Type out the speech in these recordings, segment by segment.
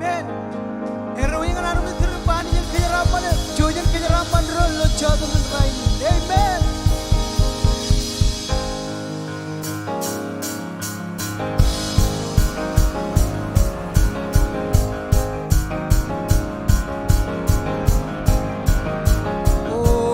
Amen. Heroin ang anong nagtirapan niya kahirapan eh. Joyan kahirapan ron lo jotenin rainin. Amen. Oh,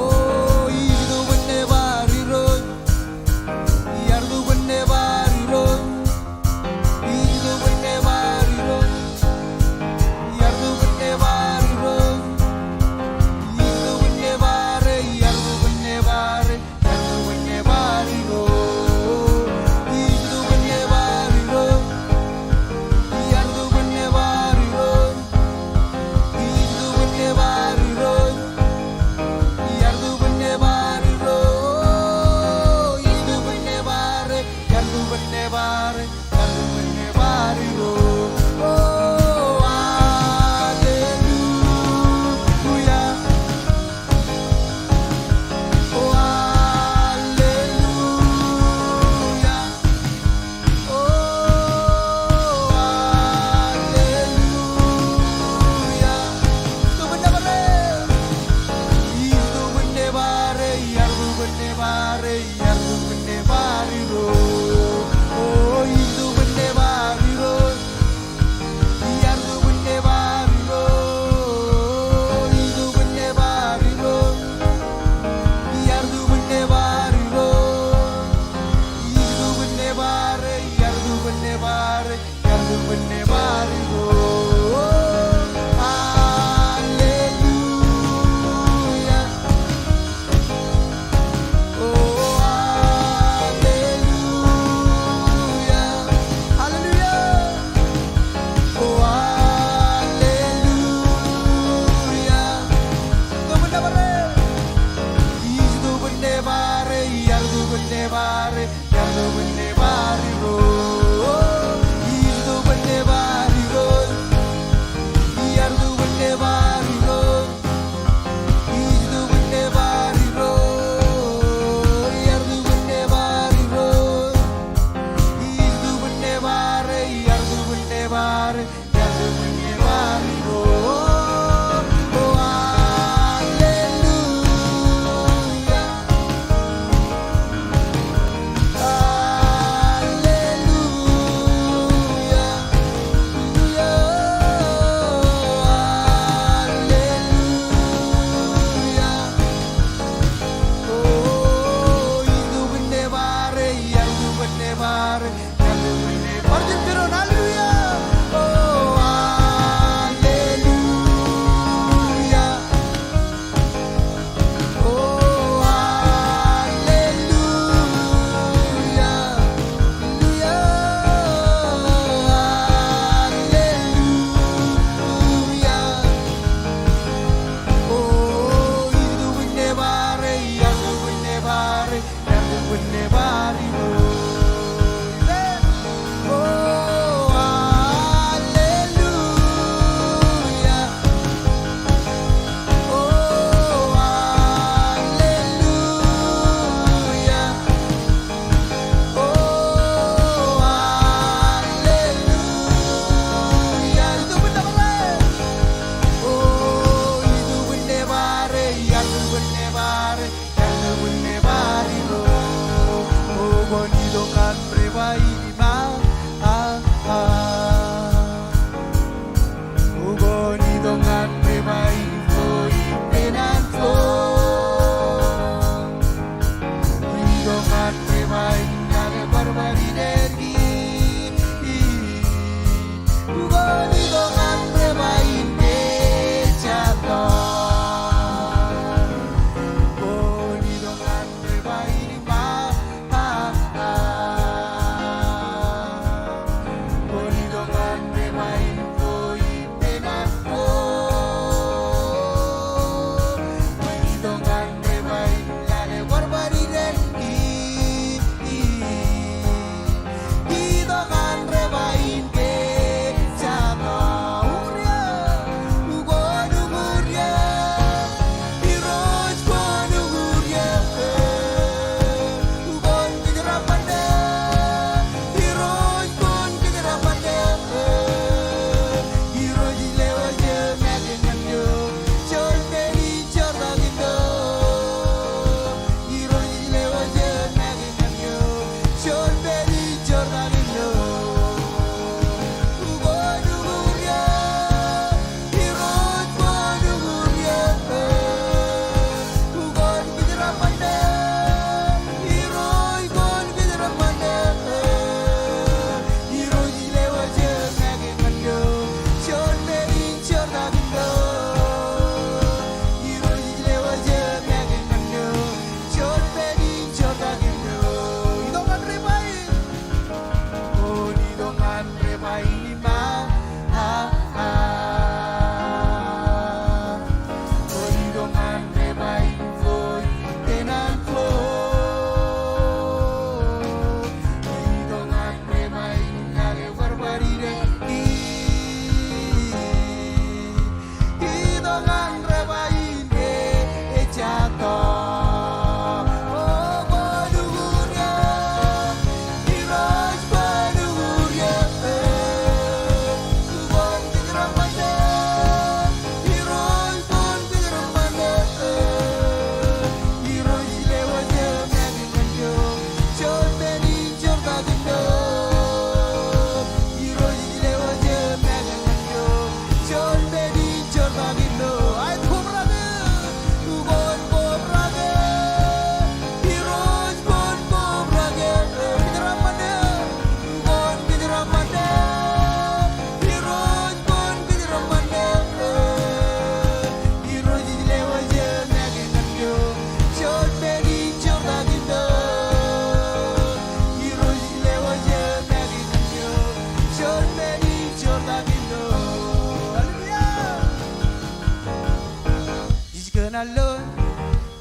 gonna love,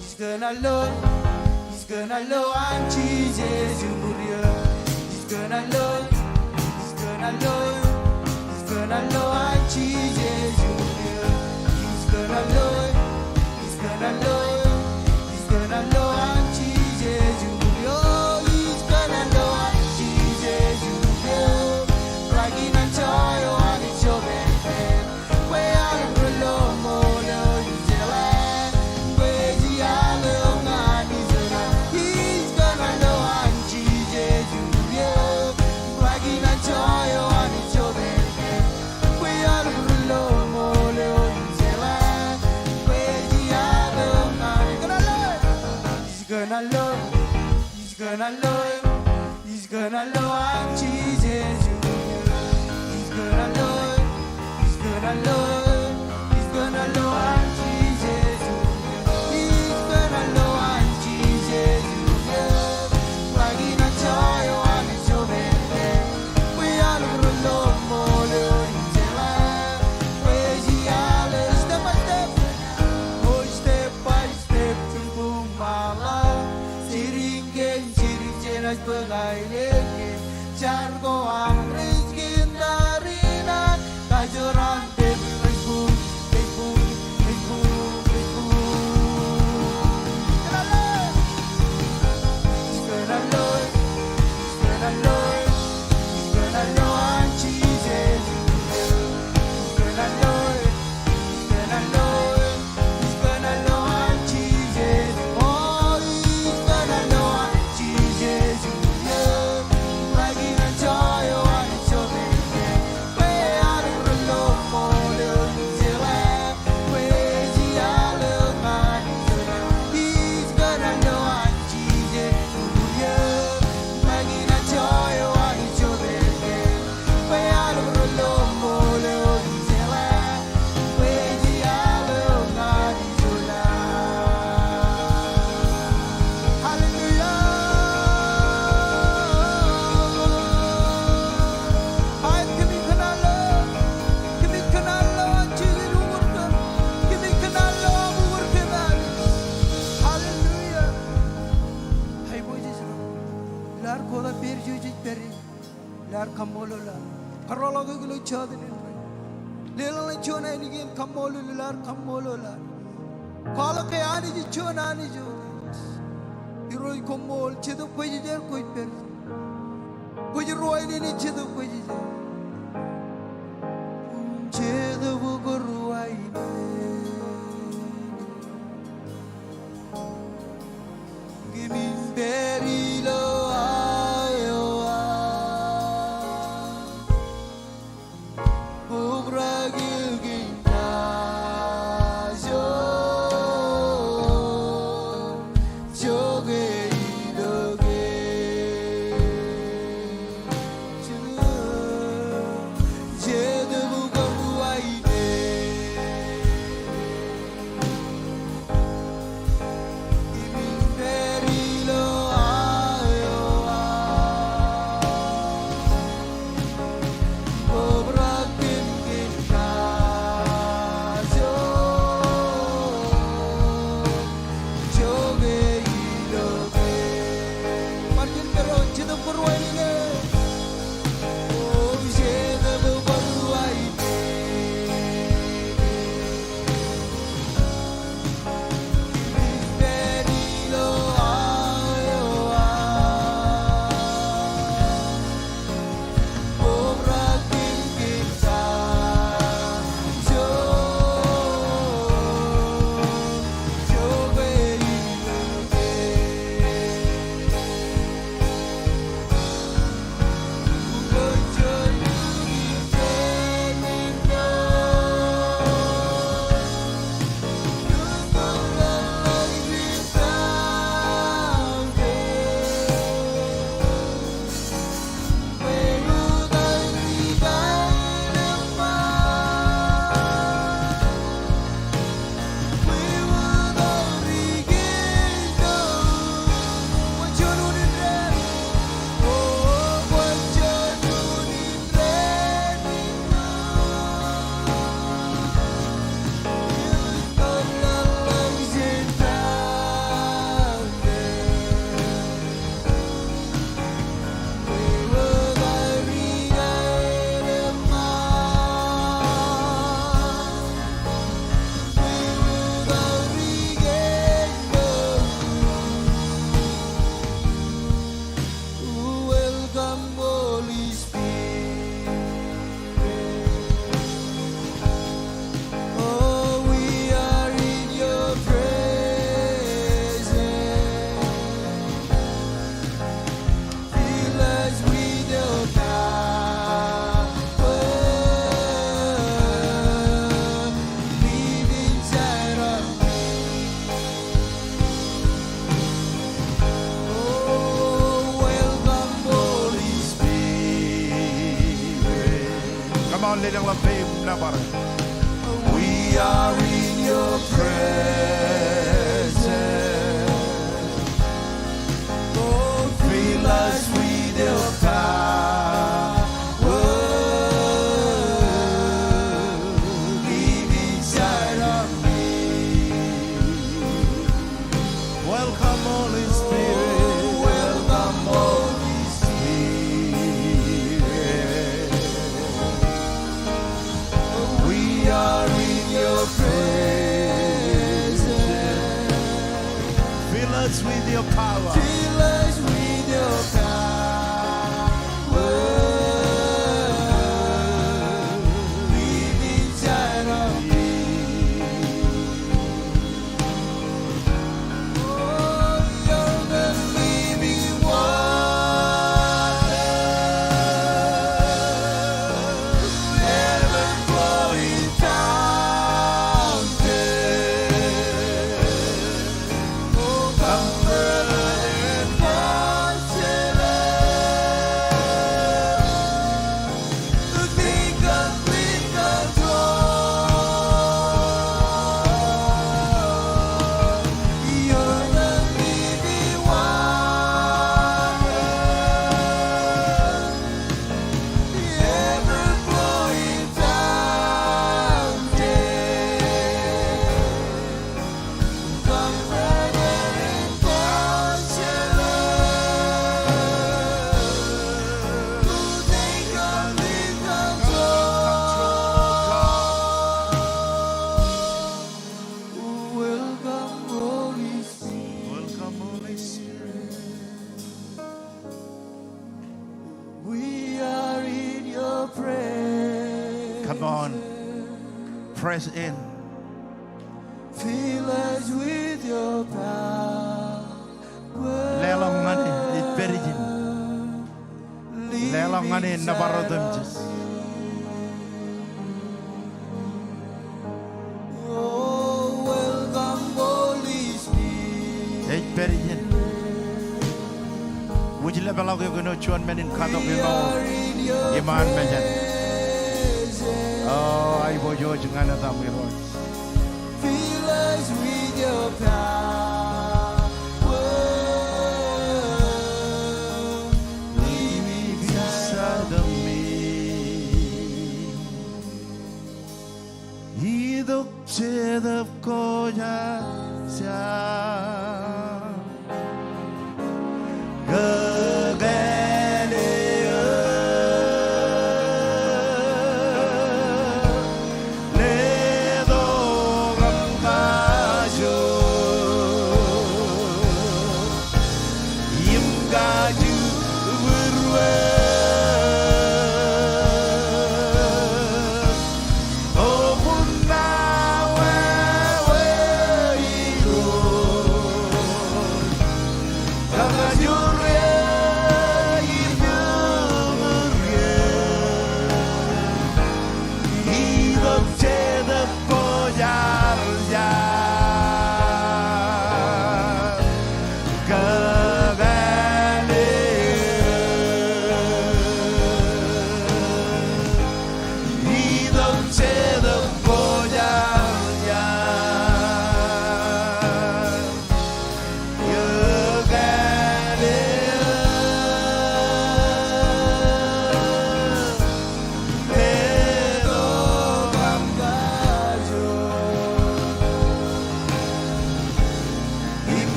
he's gonna love, he's gonna love and Jesus Jumuria. He's gonna love, he's gonna love, he's gonna love and Jesus Jumuria. He's gonna love, he's gonna love, he's gonna love and Jesus Jumuria. He's gonna love and Jesus Jumuria. Bragging and joy, and it's your benefit. Where are the low more? He's gonna love and Jesus Junior. He's gonna love, he's gonna love, he's gonna love and Jesus Junior. He's gonna love and Jesus Junior. Bragging and joy, and it's your baby. We are the love more in the land. Where's the other step by step? Oh, step by step to Komol. As pagkailin, Chargo ang riskin na rinan, kajuran tip, Facebook, Facebook, Facebook, Facebook. He's gonna love, he's gonna love, he's gonna love and Jesus. He's gonna love, he's gonna love, he's gonna love and Jesus. Oh, he's gonna love and Jesus. Komol la, parola gulo jotenin. Lelala jotenin again Komol la, Komol la. Kala ke ani ji jotenin jo. Iroi Komol chedo koji jer koi per. Koji roi ni chedo koji jer. Chedo bugo roi ni. Give me very low. Come on, little babe, never. We are in your presence. Oh, fill us with your power. Live inside of me. Welcome, Holy Spirit. Welcome, Holy Spirit. We are in your presence. Fill us with your power. Fill us with your power. Live inside of me. Oh, you're the living water, ever flowing fountain. Oh, comfort and counselor, take complete control. You're the living water, ever flowing fountain. Comforter and counselor, take complete control. Welcome, Holy Spirit. Welcome, Holy Spirit. We are in your presence. Come on, press in. Fill us with your power. Lelang ngani iperijin. Live Lelang ngani inside nabarodum of jis. Oh, welcome, Holy Spirit. Iperijin. Wuji lebelau ke kuno chuan menin katok We ino are in your iman menjan. presence. Oh, ay bojo jangan ada mirot. Fill us with your power. Live inside of me. Hidup sedap koja sia.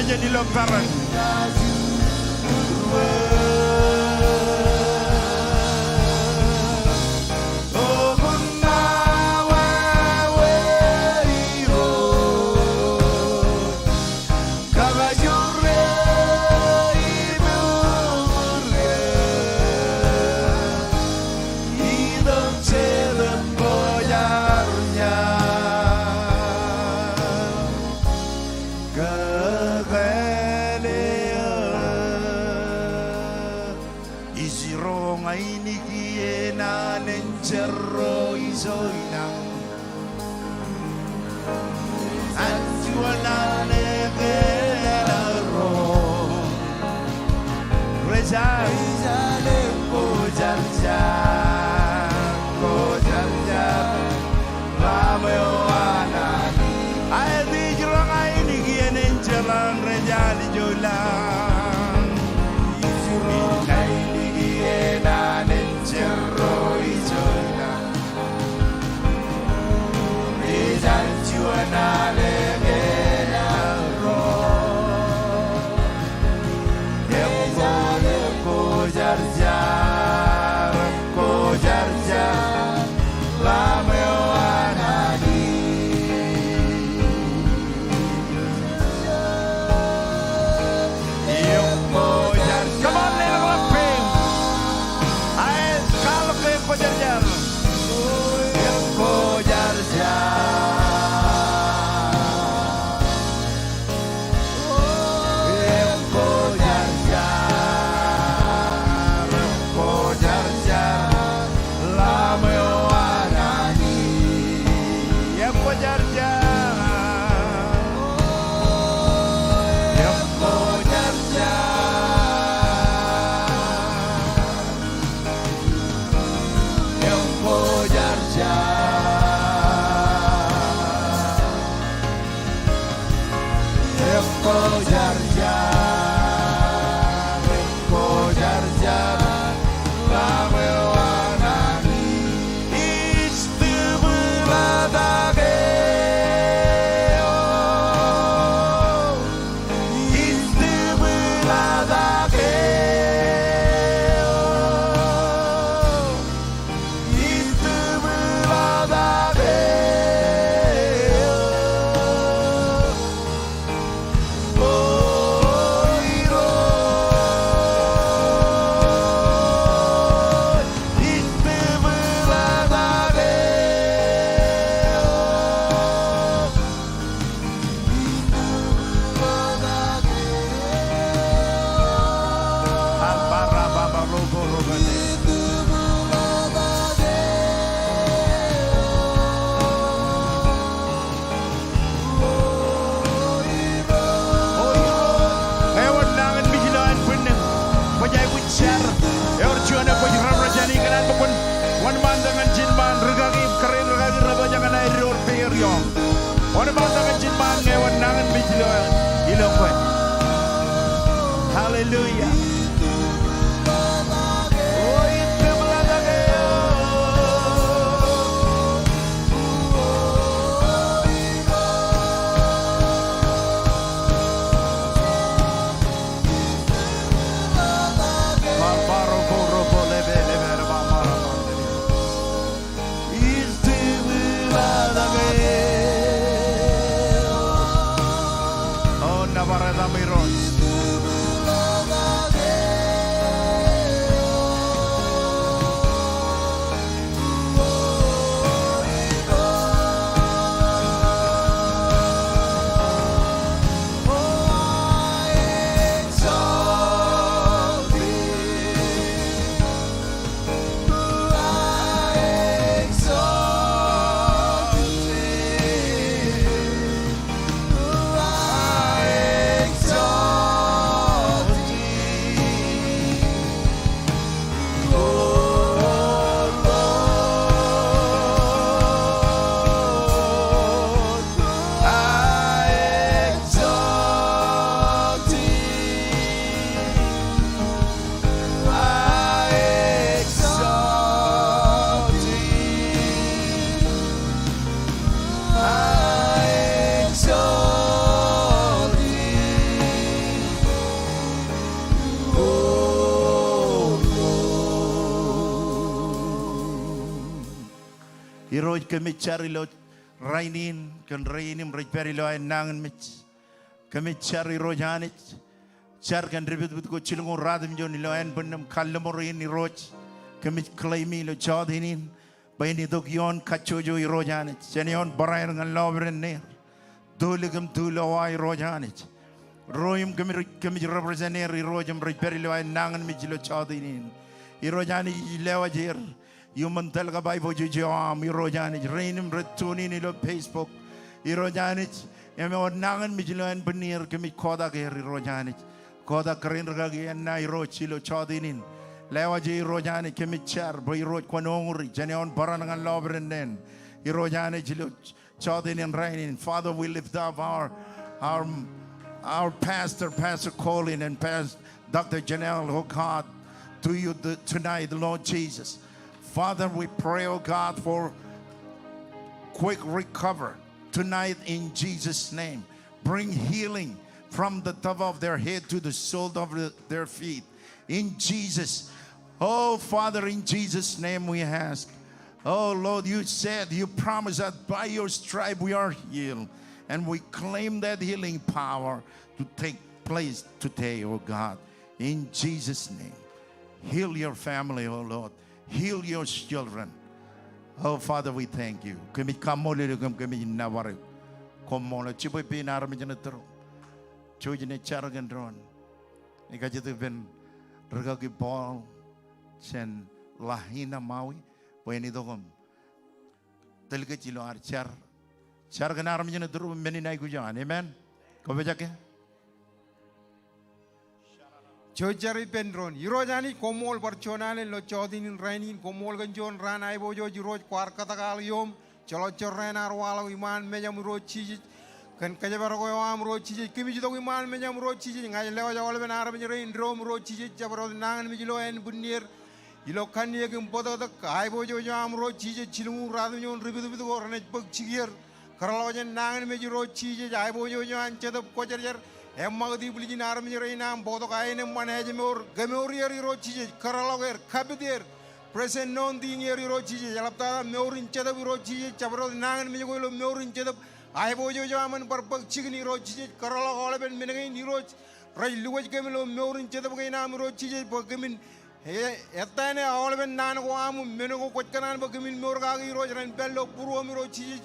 jadi lomparan. Iroj kami cari lo rainin kan rainim roj peri lo ay nangan mich. Kami cari rojanit. Car kan ribut but ko cilungu radim jo ni lo ay benam kallamorin ni roj. Kami klaimi lo jotenin. Bayni dog yon kachojo i rojanit. Jenion barair ngan lobren ne. Duligam dulo ay rojanit. Royum kami representer i rojam roj peri lo ay nangan mich lo jotenin. I rojani lewa jer. Human talaga Bible jujam irojani rainim retuni ni lo Facebook irojani eme nangan mijilan benir kemi koda ke irojani koda keren ragi na irochi lo chodinin lewa je irojani kemi char bo iroj kwanonguri janion baranangan lobrenden irojani jilo chodinin rainin. Father, we lift up our pastor Colin and Pastor Dr. Janelle, oh God, to you tonight, Lord Jesus. Father, we pray, oh God, for quick recover tonight in Jesus' name. Bring healing from the top of their head to the sole of their feet. In Jesus. Oh, Father, in Jesus' name we ask. Oh, Lord, you said, you promised that by your stripe we are healed. And we claim that healing power to take place today, oh God. In Jesus' name. Heal your family, oh Lord. Heal your children. Oh, Father, we thank you. Kami kamoli kami nawari. Komol chiboy pinar mi janatro. Chojine charagan dron. Ikajitu ben regagi ball sen lahina mawi. Weni dogom. Telga chilo archar. Charagan armi janatro meni nai kujan. Amen. Kobe jake. Jojari pendron, Irojani, Komol, Barchonal, lo jotenin rainin, Komol ganjon, ran ibojo, Jiroj, Quarkatagal yom, Cholochorena, Walla, Iman, Mejam Rochi, can Kajabaro, Rochi, Kimito Iman, Mejam Rochi, I love all of an Arabian rain, Rome, Rochi, Jabro, Nan, Milo, and Bunir, Ilo Kanyak, Bodo, Ibojo, Jam, Rochi, Chilu, Radon, Ribu, or Netbook Chigier, Karlojan, Nan, Major Rochi, Ibojo, and Chedop Kojager. Emma di Bulgin Army Reina, Bodokai, and Manajamur, Gamoria Rochi, Karaloger, Capidir, present non the Rochi, Jalapta, Morin Chedab Rochi, Chabro, Nan, Miguel, Morin Chedab, Ibojo Jaman, Purple Chicken Rochi, Karalo, and Menagan Roch, Ray Louis Gamilo, Morin Chedab, Rochi, Bogamin, Etana, Olivan Nan, Menogo, Quatcanan, Bogamin, Morgagi, Roger, and Bello, Purum Rochi.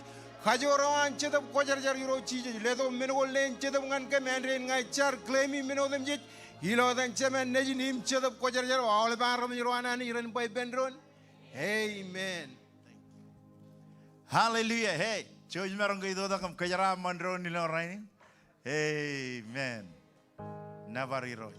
Kajoro and Chetam Kojar Rochi, Leto Mino Lane, Chetam Commander in Char, claiming Mino them yet, Hilo than Chaman, Nejin him, Chetam Kojar, all about Roman and Iran by Bendron. Amen. Hallelujah. Hey, George Marangido kam Kajara Mandro Nilo Rainin. Amen. Never wrote.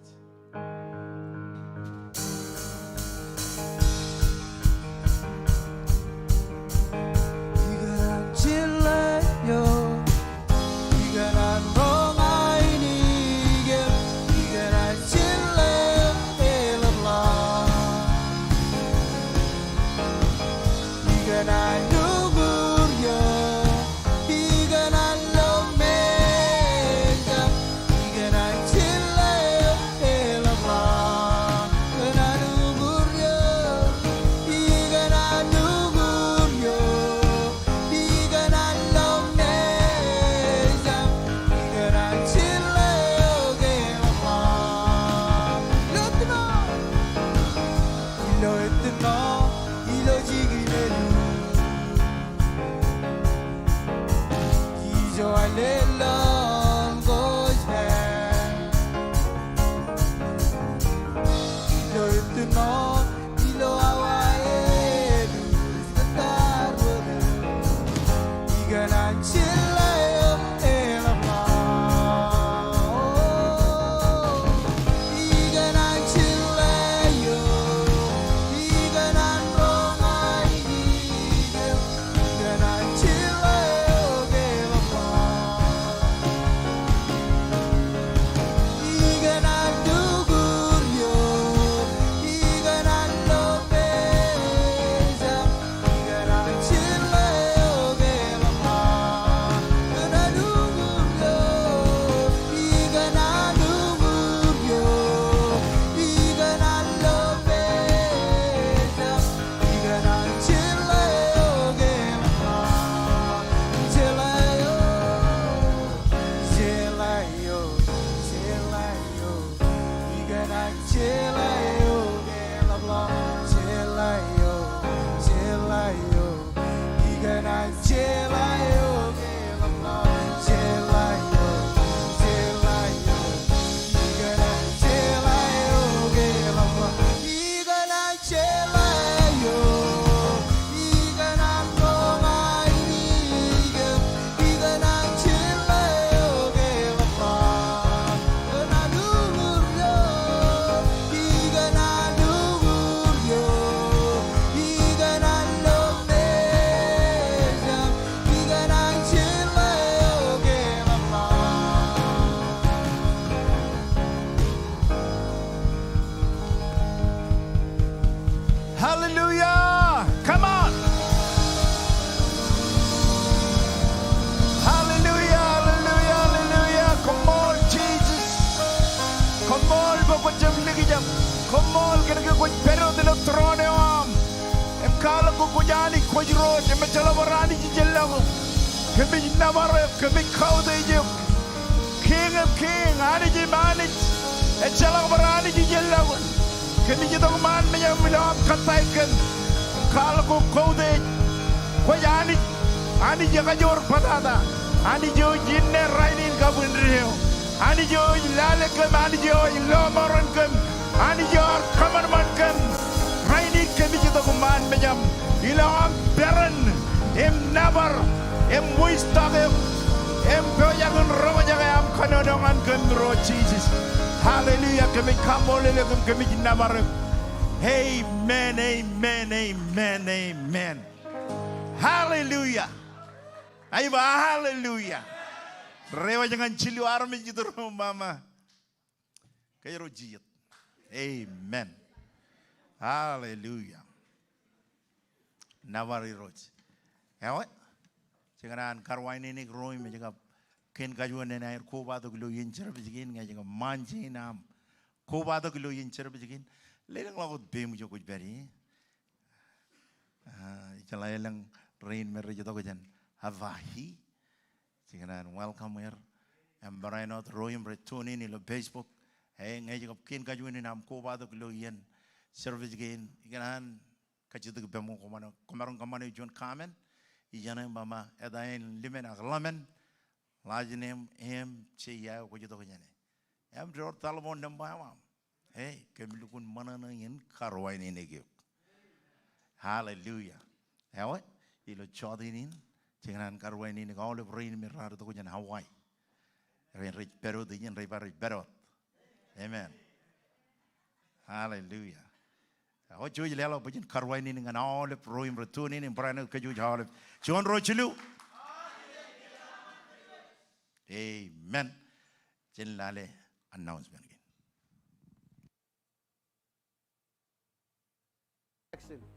kujani kujro de metalawarani jilago. Kami namare kami kaude King of King, Aniji Manich, and Chalawarani jilago. Kami jidong man me yamilom kataiken. Kalko kode kujani ani jagajor patata. Ani jo jinne rainin kabunrio. Ani jo lale kem ani jo lomoran kem. Ani jo kamarman kem. Rainin kami jidong man me yam. Ilong beren em nabar em wisdom em boyagun romajaga am kanodongan kem ro Jesus. Hallelujah kami kamole kami nabar. Amen, amen, amen, amen. Hallelujah. Ayba, hallelujah. Rewa jangan cilu armi gitu mama. Kayak rojiat. Amen. Hallelujah. Nawari roj. Ewa, jangan karwain ini keroi menjaga ken kajuan ini air koba tu gelo yencer begin nggak jangan manji nam koba tu gelo yencer begin. Leleng laut bemu jo kuj beri. Jalai lang rain merja tu kajan. Havahi, jangan welcome here. Embarai not roim returning ilo Facebook. Hey, ngaji kap kin kajuan ini nam ko badu keloian service gain. Jangan kaji tu bemu kemarin John comment. Ijangan mama edain limen aglamen. Lajinem em cia ko jitu kajane. Em jor talmon nambah. Hey, kemilukun mana nangin karwain ini gak. Hallelujah. Ewa, ilo jotenin. Jangan karwain ini kau le rain merah tu kujan Hawaii. Rain rich berot ini rain rich berot. Amen. Hallelujah. Kau cuci lelo bukan karwain ini dengan all le rain return ini berani kejuj hal. John rochulu. Amen. Jangan lale announcement again.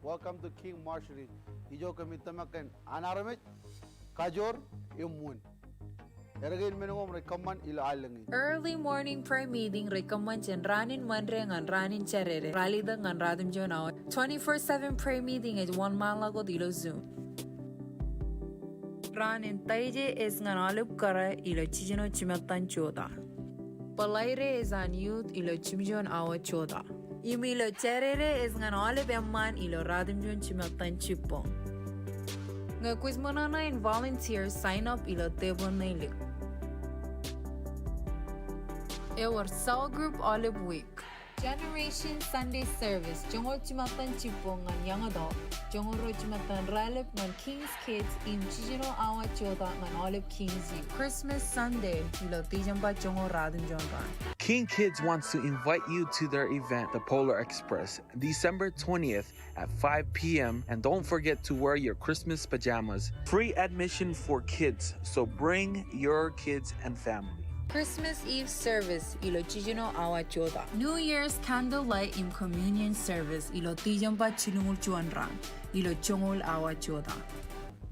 Welcome to King Marshall. Ijo kami tamakan anaramit kajor imun. Eragin menungom recommend ila alangi. Early morning prayer meeting recommend jen rainin manre ngan rainin cherere. Rally the ngan radim jonaw. 24/7 prayer meeting is 1 mile lago dilo Zoom. Ranin taije is ngan alip kara ilo chijino chimatan choda. Palaire is on youth ilo chimjon awa choda. Imilo cherere is ngan alip emman ilo radim jon chimatan chipong. Nga quiz monana in volunteers sign up ilo tebon na ilik. Our cell group olive week. Generation Sunday service. Jongol chimatan chipong ngan young adult. Jongol ro chimatan ralip ngan King's Kids in Chijino awa choda ngan olive King's Youth. Christmas Sunday ilo tijamba jongol radin jongan. King Kids wants to invite you to their event, the Polar Express, December 20th at 5 p.m. And don't forget to wear your Christmas pajamas. Free admission for kids, so bring your kids and family. Christmas Eve service ilo chijino awa choda. New Year's candlelight in communion service ilo tijamba chilungul chuanran ilo chongol awa choda.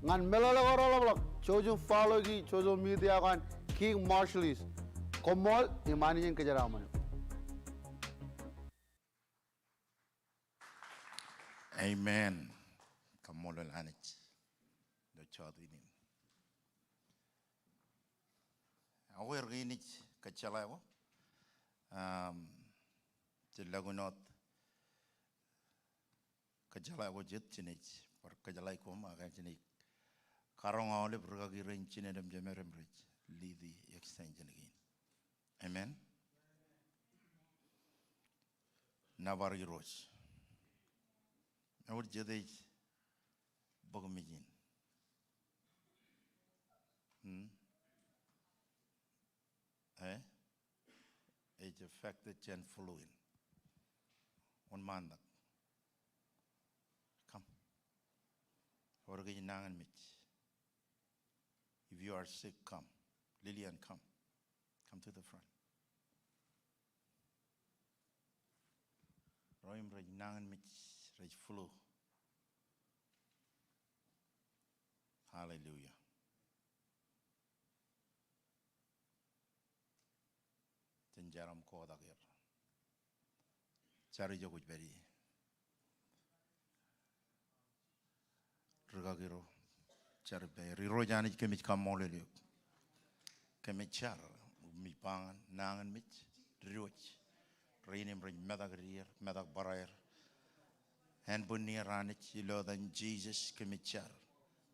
Ngan melalagorolog chojum follow gi chojum media kan King Marshall. Komol imaniin kejaraman. Amen. Komol anich. The jotenin. Aware gini kacalai wo. Cilagunot kacalai wo jet cinik. Per kacalai ko makan cinik. Karong awale berkaki rain cinik dem jemerem rich. Lidi extension again. Amen. Navari rose. Awal jadi bagumijin. Age affected gen fluid. On mandak. Come. Orgi nangan mich. If you are sick, come. Lillian, come. Come to the front. Roim raj nangan mich raj flu. Hallelujah. Jaram ko dagir. Cari jo kuch beri. Rugagiro Charbe, Rirojani Kemich Kamolilio. Kemichar, Mipan, Nangan Mich, Rioch, Rainim Ring Medagrier, Medag Barair, and Bunir Ranich, Yellow than Jesus, Kemichar.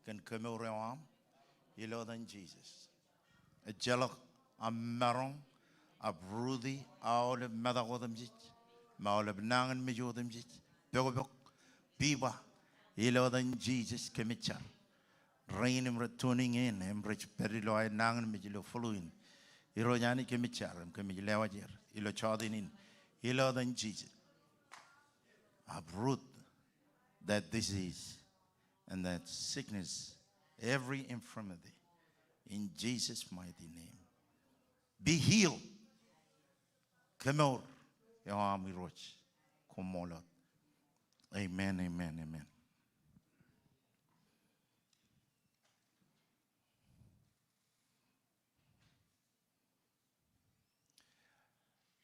Can Kemuream, Yellow than Jesus. A jello, a marron, a broody, all of Medagodamjit, Maul of Nangan Mijodamjit, Bogobok, Biba, Yellow than Jesus, Kemichar. Rain returning in, Embrich Periloy, Nangan Mijilo following. Irojani Kemicharam, Kemilawajer, Ilo jotenin, Ilo than Jesus. Uproot that disease and that sickness, every infirmity, in Jesus' mighty name. Be healed. Komol, Yahami Roch, Komol. Amen, amen, amen.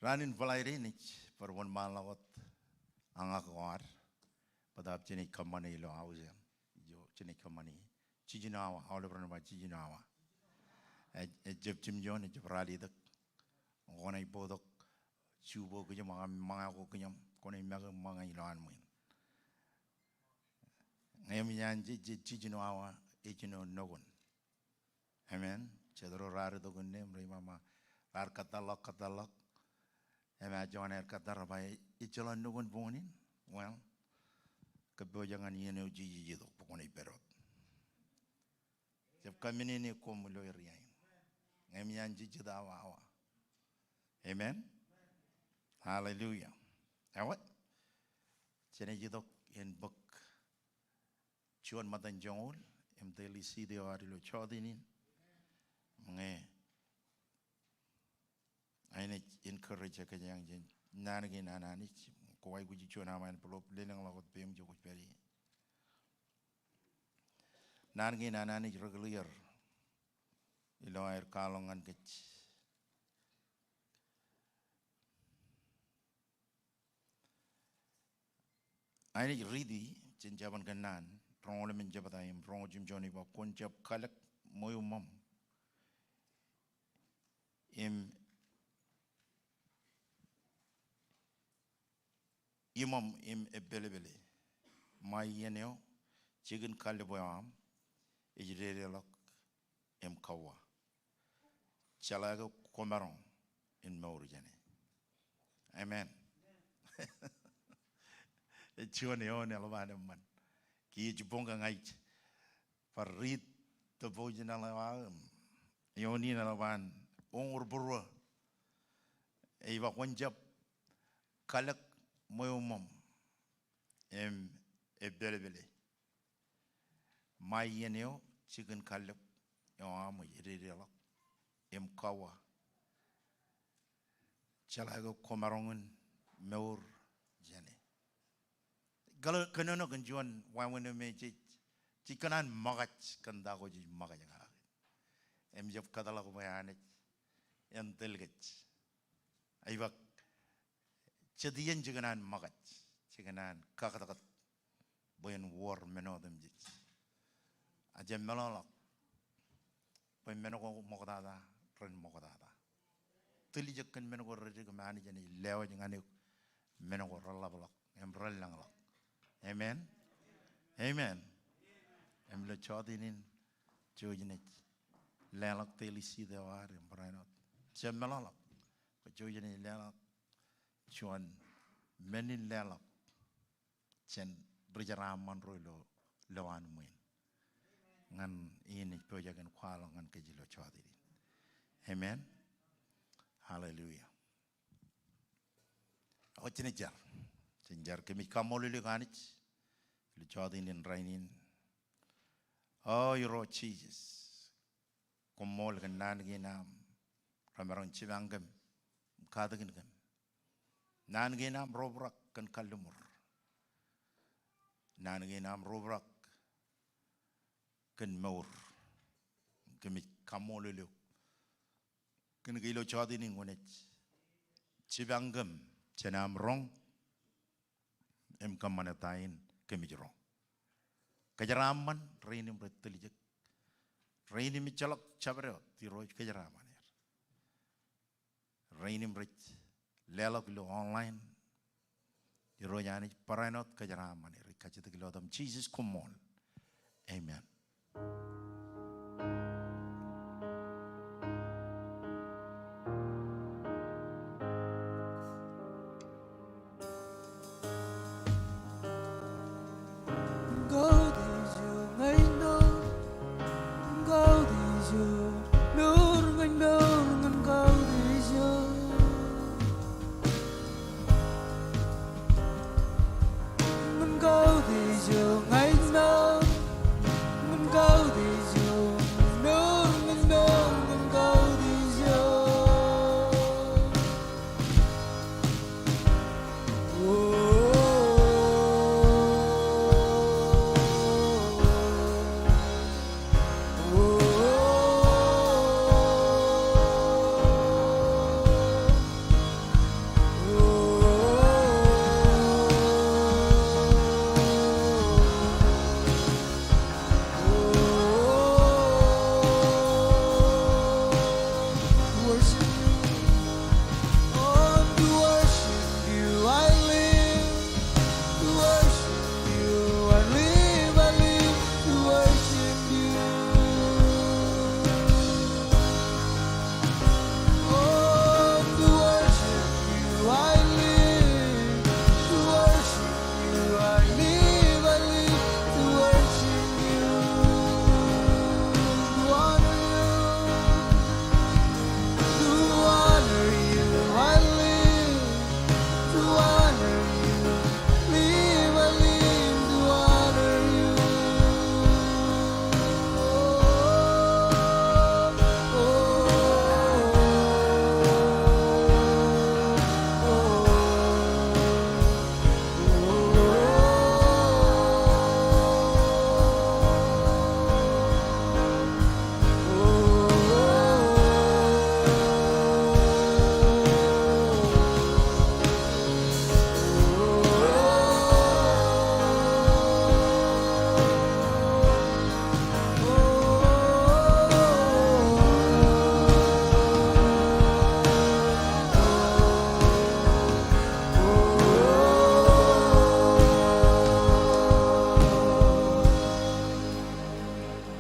Ranin Valairinich for one malawat angakwar, but up Jenny Kamani lo housing, Jenny Kamani, Chijinawa, all over by Chijinawa. A Jeb Jim John, a Jebradi, the one I both Chubo Kujama, Mango Kuyam, Kone Maga Manga Ilan Win. Namian Chijinawa, Ejino Nogon. Amen. Chedro Rara Dogun name, Remama, Arkatalok. Ema John Erkatar by Ichola Nogon Bonin. Well, Kabojangan Yeno Gigi Pony Perot. They've come in a Komulorian. Emian Gigidawa. Amen. Hallelujah. Now what? Chenejidok in book Chuan Matan Jong, daily see the Arilo jotenin. I encourage a young Nanagin and Anich, Kawai Gujichuna and Prop, Lenang Log Pim Jokberry. Nanagin and Anich regular Eloir Kalong and Gitch. I need ready, Jinjaban Ganan, Prolim in Jabataim, Pro Jim Johnny, Konjab Kalak, Moyumum. Imam ebelebele my yeneo chicken caliboyam ejrelok kawa chalago komaron in Mauritania. Amen. Chuane on elvan man ki jubonga ngait for read the voginal yoni elvan ongur burwa eva konjab kalak Moyumum ebelebele. My yeneo chicken calip yam irreal kawa. Shall I go Comarongan Meur Jenny? Galo canono can join one when you made it. Chicken and magach can dagoji magaga. Jeff Catalog by Anet and delegates. I work. Chedian Chiganan Magat, Chiganan, Kakakat, Boyan War Menodem Jits. A gem melon when Menogo Mogadada, Ren Mogadada. Tilijakan Menogo Redic manage and Lewing and Menogo Ralavak and Brelang. Amen. Amen. I'm the jotenin, Jojanet. Lalak Teli see the war and Branot. Gemelon, but Jojanet Lalak. Chuan many lelok chen brijara manro loan win ngan in project and kwalong ngan kejilo chodi. Amen. Hallelujah. Ochinijar chinjar kemi kamolili ganich lo chodi in rainin. Oh you Jesus Komol kan nanginam ramaron chivangam kadagin. Nanginam robrak kan kalumur. Nanginam robrak kan maur. Kami kamolulu. Kan gilo jotenin ngonet. Chibangam chenam rong. Kamanatain kami jero. Kajaraman, rainin bretelijek. Rainin michalok chabero, tiroj kajaraman. Rainin bret, lelok lo online. Tirojani paranot kajaraman. Kachitikilodam Jesus Komol. Amen.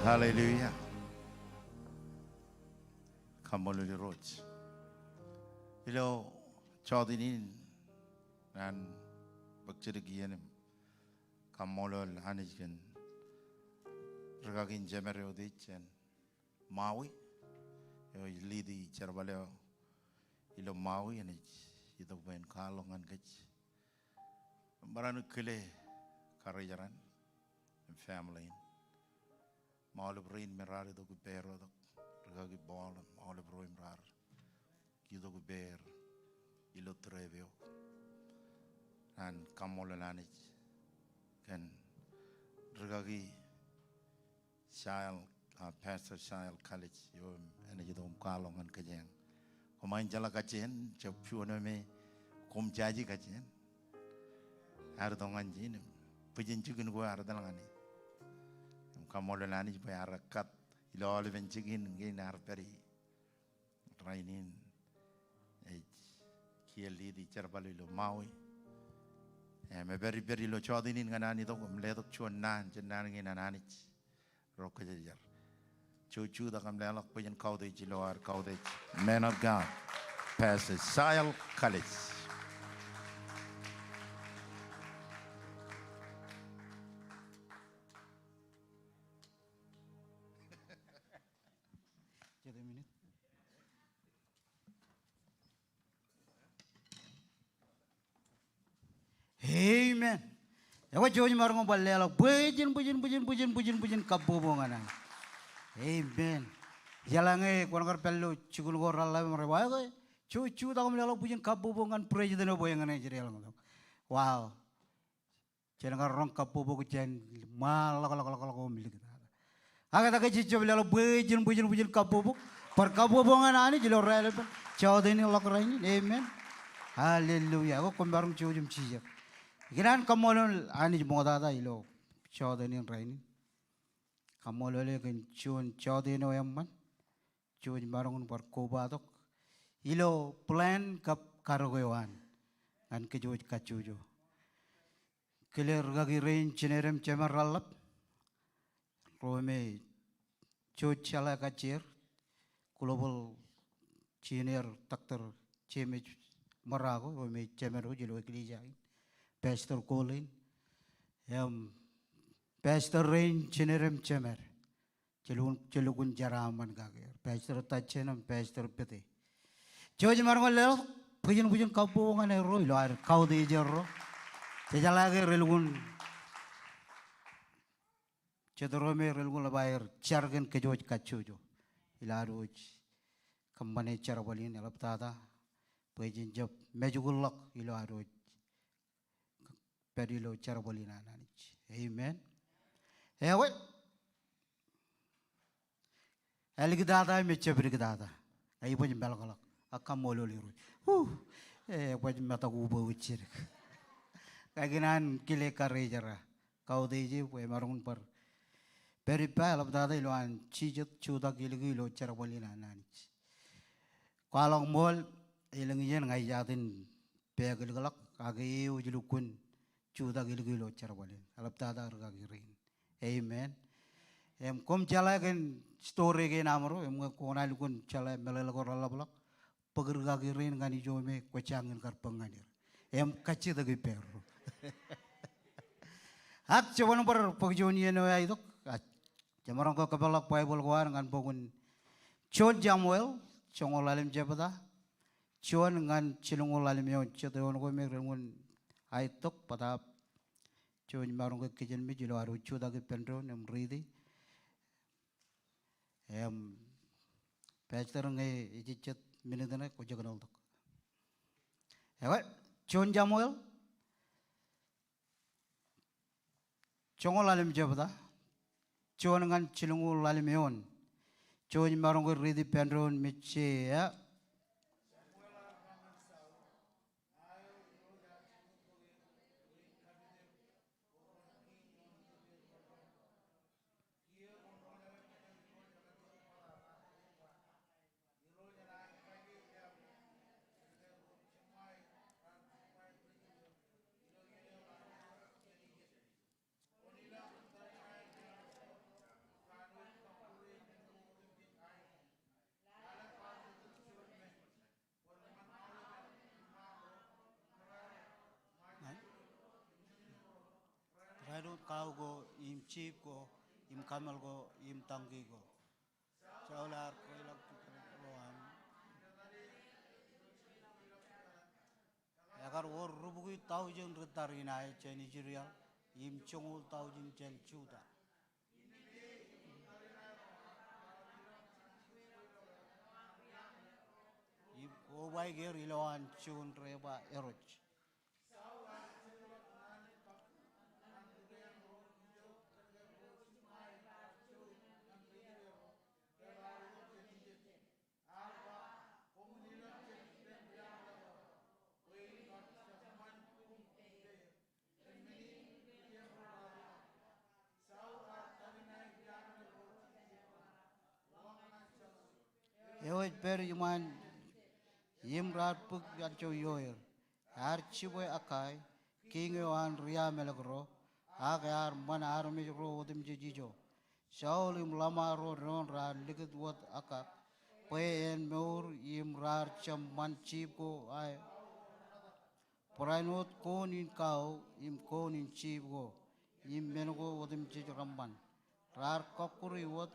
Hallelujah. Komol roach. Hello, jotenin and bakchirigianim. Komol anijan. Regagin Jemerio ditch and Maui. You lead the Chervaleo. Ilo Maui and it's either when Kalong and Gitch. Baranukile, Karajaran, and family. Olive rain merari do gubero do regagi ball olive rain rar kido guber ilo trevio and Komol lanich can regagi child pastor child college yo energy dom kalong an kajeng kumain jala kajen jab chuano me kum jaji kajen ar dongan jin pujin chugin go ar dalangani Komol lanich by arakat ilo olive and chicken gain arperi rainin kieli di cherbalilo maui me very lo jotenin ganani to ledok chuan nan jenan ngin ananich rokajer chu da kam lelok pujen kaude jilo ar kaude man of God Pastor Sile College. Amen. Ewa George marungo balela bujin kabubongan. Amen. Jalange kuangar pello chukul go ralla merewai go chu da kumlela bujin kabubongan president boyangan aja jalang. Wow. Jalangar rong kabubo jen mal kalau milik. Agak tak cici belela bujin kabubo per kabubongan ani jelo relevan. Jotenin lok rainin. Amen. Hallelujah. Aku kumbarung jujum cija. Giran Komol ani modada ilo jotenin rainin. Komol ole kan chun joteno emman. Chun marungun par kobatok. Ilo plan kap karogewan. Kan kejuj kacujo. Kelir gagi rain cinerem cemeralap. Rome cuj chala kacir. Global ciner takter cemej marago. Rome cemeru jilo eklijain. Pastor Colin. Pastor rain cinerem cemer. Celukun jaraman kagir. Pastor tacenam pastor pete. Cuj marungun lelo. Pujan kapungan ero ilo air kau di jero. Tejalage relgun cedorome relgun labair chargen kejoj kacujo ilaruj kembane cara balin elap tata pejin job mejugulak ilo aruj pedilo cara balin ananich amen ewe eligdata mechebirgdata ayi pojin belgalak akam mololiru pojin matagubo ucir kaginan kile karejara kau deji we marungun par peripa alap dada iloan cijet cuda gilgi ilo cara bolina nanich kalong mol ilang yen ngai jatin pegel galak age ujulukun cuda gilgi ilo cara bolin alap dada arga girin amen kom chala gen story gen amro kona lukun chala melel korala balak pegerga girin ngani jome kwecangin karpenganir kaci dagi perro Ak coba nomor pagjonia no ay dok. Jamarang ko kabalak Bible ko ngan pogun Chon Jamuel chongol alim jabata. Chon ngan chilungol alim yo choteon ko me rengun ay tok pada chon marong ko kijen mi jilo aru chuda ke pendro nem ridi. Pastor ngai ijichet minidana ko jaganol dok. Ewa Chon Jamuel chongol alim jabata. Chon ngan chilungul alim yon. Chon marong ko ridi pendron miche ya. Radon kau go im chip go im kamal go im tanggi go. Chaular ko ilag tuan. Agar or rubugi taujeng retarina chen Nigeria im chongul taujeng chen chuda. Im obai ger iloan chun reba eroch. Ewe per yuman yim rat puk gancho yoyer. Archiboy akai king yohan ria melagro. Agar man army ro odim jijo. Shaul im lama ro ron ra likit wat akak. Pay en meur yim rar cham man chip go ay. Prainot kon in kau im kon in chip go. Yim menugo odim jijo ramban. Rar kokuri wat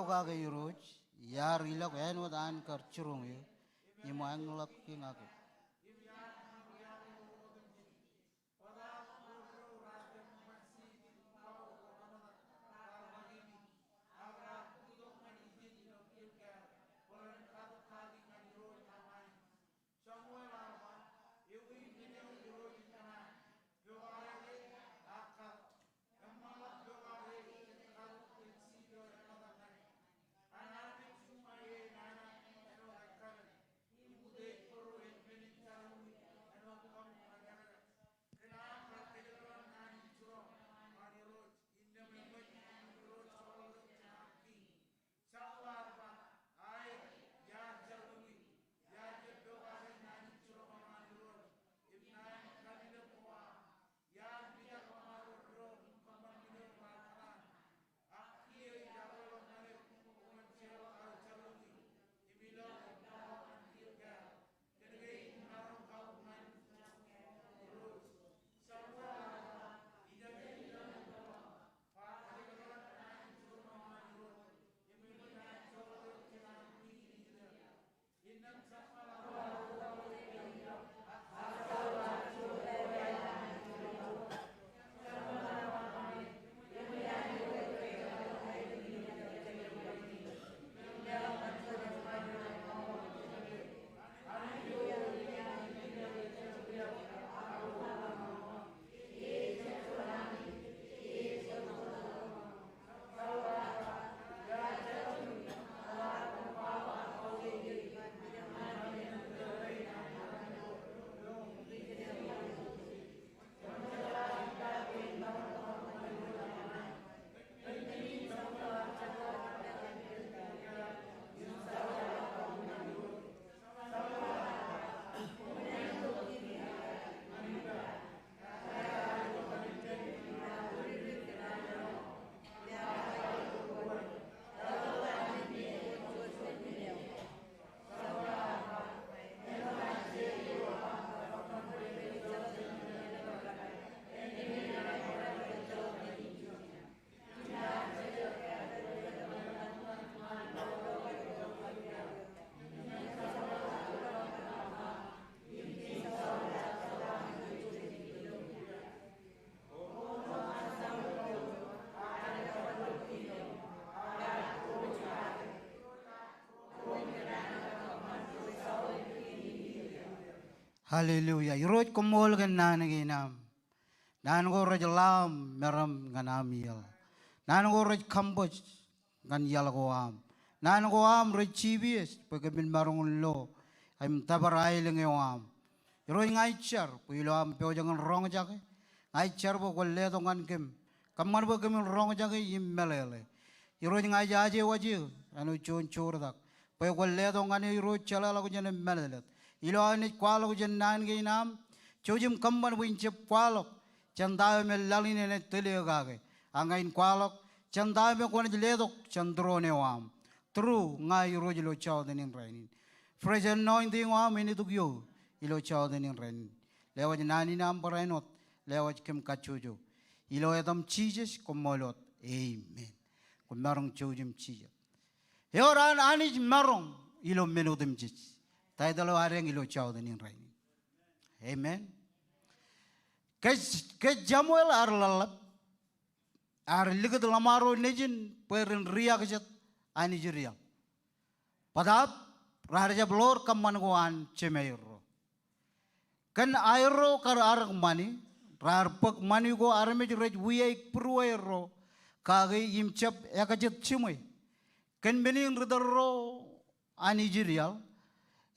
kage yuroj yar ilak en wat an kar churung yo imo anglak kingake Haleluya. Iroj komol gan nanaginam. Nango roj lam meram ganamiel. Nango roj kamboj gan yalgoam. Nango am roj chibies pagabin marong lo. Ay tabaray lang yoam. Iroj ngaichar puilo am peo jangan rong jake. Ngaichar po kwale tongan kem. Kaman po kami rong jake immelele. Iroj ngaijaje wajil. Ano chon chordak. Peo kwale tongan iroj chala lagu jane melelet. Ilo anit kwalok janan ginam, chojim kamban winchip kwalok, chandayo me lalin ne telegage, angain kwalok, chandayo me kwan ledok chandrone wam, true ngai rojilo jotenin rainin. Fresh anointing wam initugyo, ilo jotenin rainin. Lewat nani nam parainot, lewat kem kachujo. Ilo etam cheeses komolot, amen. Kun marong chojim cheese. Yoran anij marong, ilo menodem cheese. Tayo dalawa rin ilo jotenin rainin. Amen. Kay Jamuel arlalap. Arligat lamaro nejin perin ria kajat ani jiria. Padap raja blor kamanguan cemero. Kan aero kar arak mani. Rarpak mani go armej rej wiyay pruero. Kagay imchap yakajat cimay. Kan bening ridaro ani jiria.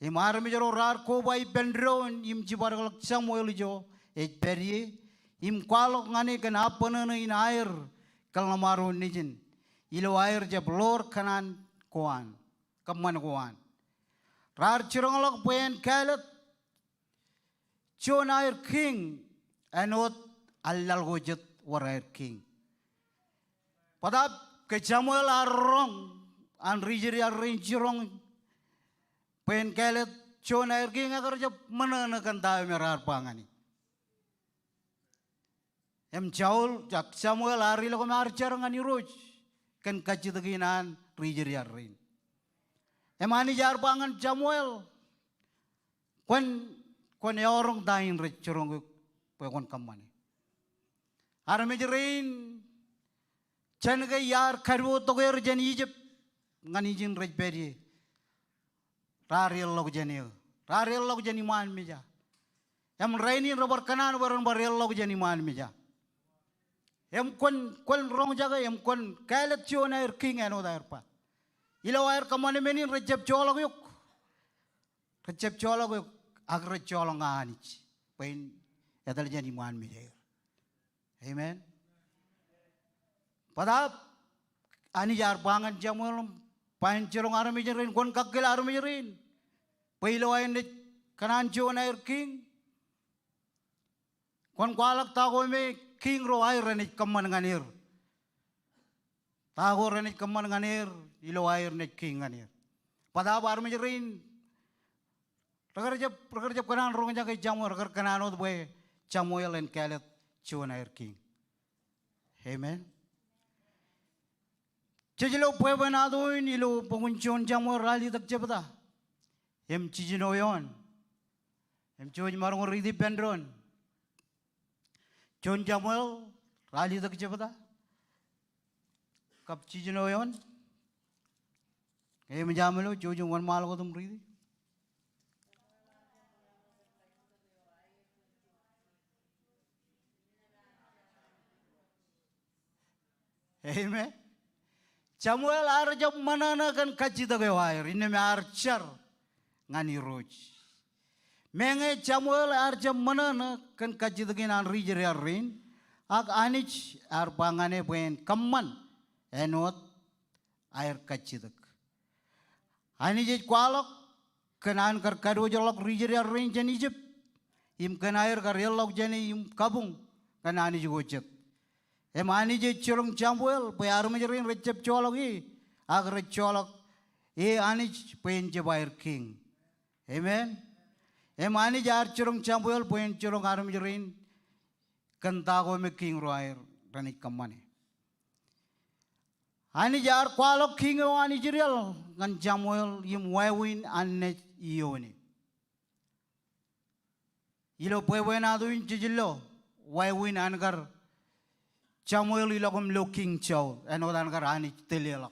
Imar mijaro rar ko bay pendron im jibargal Samuel jo perie im kwalok ngani kan apana in air kalamaru nijin ilo air je blor kanan koan kaman koan rar chirongalok pen kalet chon air king anot allal gojet war air king padap ke Samuel arrong an rijiri arring chirong pen kelet chon air king agar jab mana kan tahu merar pangani. Em Saul jak Samuel hari lo kemar carang ani roj kan kacitaginan rijeriarin. Emani jar bangan Samuel. Kwan ya orang dain recurong pekon kamane. Armejerin chan ga yar karwo toger jan Egypt ngani jin rejberi. Rariel log janil. Rariel log jani man meja. Em rainin robar kanan baron barel log jani man meja. Em kon rong jaga em kon kalet chona er king eno da erpa. Ilo air kamane menin rejep cholog yuk. Rejep cholog yuk agre cholog nganich. Pain edal jani man meja. Amen. Padahal ani jar bangan Samuel pain cerong armejerin kon kakil armejerin. Pailo ay net kanan chona er king. Kon kwalak tago me king ro ay renit kaman nganir. Tago renit kaman nganir ilo ay renit king nganir. Padahal armejerin ragar kanan rong jaga Samuel ragar kanan od boy Samuel and Caleb chona er king. Amen. Cicilo pue benado ini lo penguncion Samuel rali tak cepata. Em cicino yon. Em cuy marung ridi pendron. John Samuel rali tak cepata. Kap cicino yon. Em jamelo cuy wan mal ko tum ridi. Amen. Samuel arjab manana kan kacita gawair. Ini me archer ngani roj. Menge Samuel arjab manana kan kacita ginan rijeri arin. Ag anich arbangane buen kamman enot air kacitak. Anich kualok kanan kar kado jalok rijeri arin jan Egypt. Im kan air kar yelok jani im kabung kan anich gocet. Emani je curung Samuel, pe armejerin recep colok i, ag recolok, anich pen jebair king. Amen. Emani jar curung Samuel, pen curung armejerin, kentago me king roair, ranik kamane. Ani jar kualok king o ani jerial, ngan Samuel yim wawin anne ione. Ilo pewen aduin jijilo, wawin angar. Samuel ilagom lo king chow, ano dan karani telelak.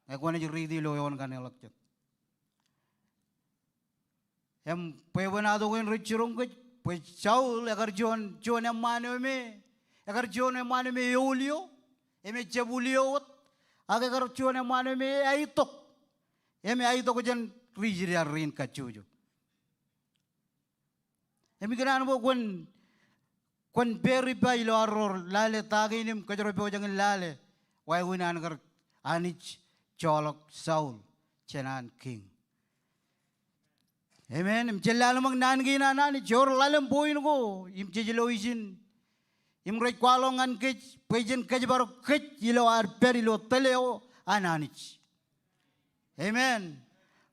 Ako na ridi lo yon kanelak chat. Em pewenado ko richurong ko, pues chow agar John emano me, agar John emano me yulio, eme cebulio, agar John emano me aitok, eme aitok ko jan rijiri arin kacujo. Emi kenaan mo Kon peri pa ilo aror lale taginim kajaro pe jangan lale wai winan gar anich cholok Saul cenan king. Amen. Im celal mang nan gina nani jor lalem poin ko im cejelo isin im rek kwalongan ke pejen kajbaro ke ilo ar peri lo teleo ananich. Amen.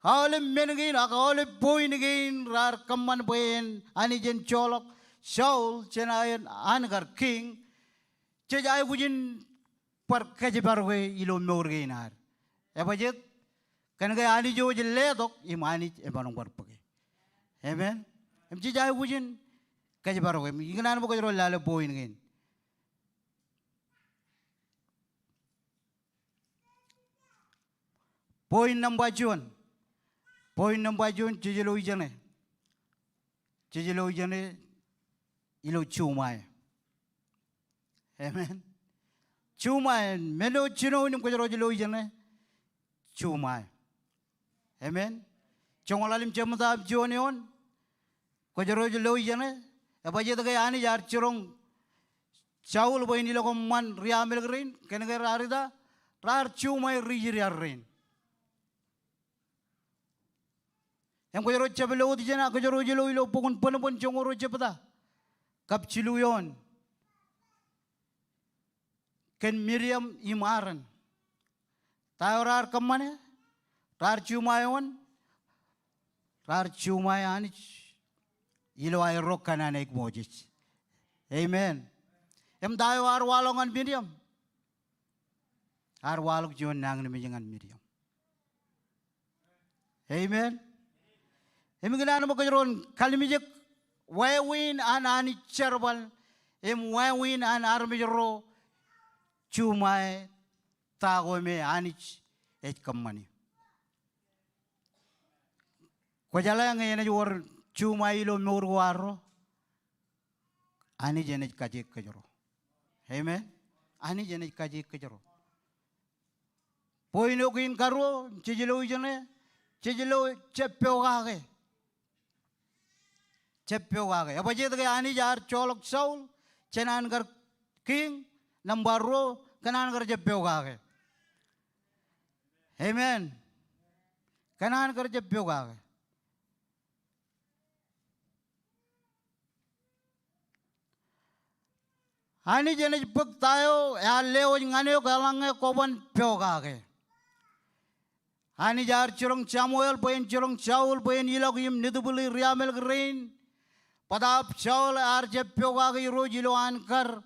Haulem menengin akole poin gin rar kamman poin anijen cholok Saul cenayan angar king cejai bujin par kajibarwe ilo morginar. Apa jet kan gaya ani jo jelle dok imani ebanong parpage. Amen. Em cejai bujin kajibarwe ingnan bo kajro lale poin ngin. Poin number John. Poin number John cejelo ijane. Cejelo ijane ilo cumai. Amen. Cumai. Melo cino ni kujaro jelo ijane. Cumai. Amen. Congolalim cemata jonion. Kujaro jelo ijane. Apa je tagai ani jar curong. Saul boy ni lokom man riamel green. Kenega rarida. Rar cumai rijiri arrin. Yang kujaro cebelo dijana kujaro jelo ilo pukun penepun congoro cepata. Kap ciluyon. Ken Miriam imaran. Tayo rar kamane. Rar cumayon. Rar cumayanich. Ilo ay rok kananek mojich. Amen. Em tayo ar walongan Miriam. ar waluk jon nang ni jangan Miriam. Amen. Gana mo karon kalimijek wawin an ani cherbal wawin an armijro chumai tago me ani kamani. Ko jala ngayon jor chumai lo morwaro ani jenet kaje kajoro. Amen. Ani jenet kaje kajoro. Poino kin karo chijilo ijane chijilo chepeo gage. Chepeo gage. Apa je tege ani jar cholok Saul cenan gar king nambaro kanan gar chepeo gage. Amen. Kanan gar chepeo gage. Ani jenis pek tayo ya leo ngane galange koban peogage. Ani jar curang Samuel poin curang Saul poin ilog yim nidubuli riamel grain. Padap Saul arje peogage rojilo ankar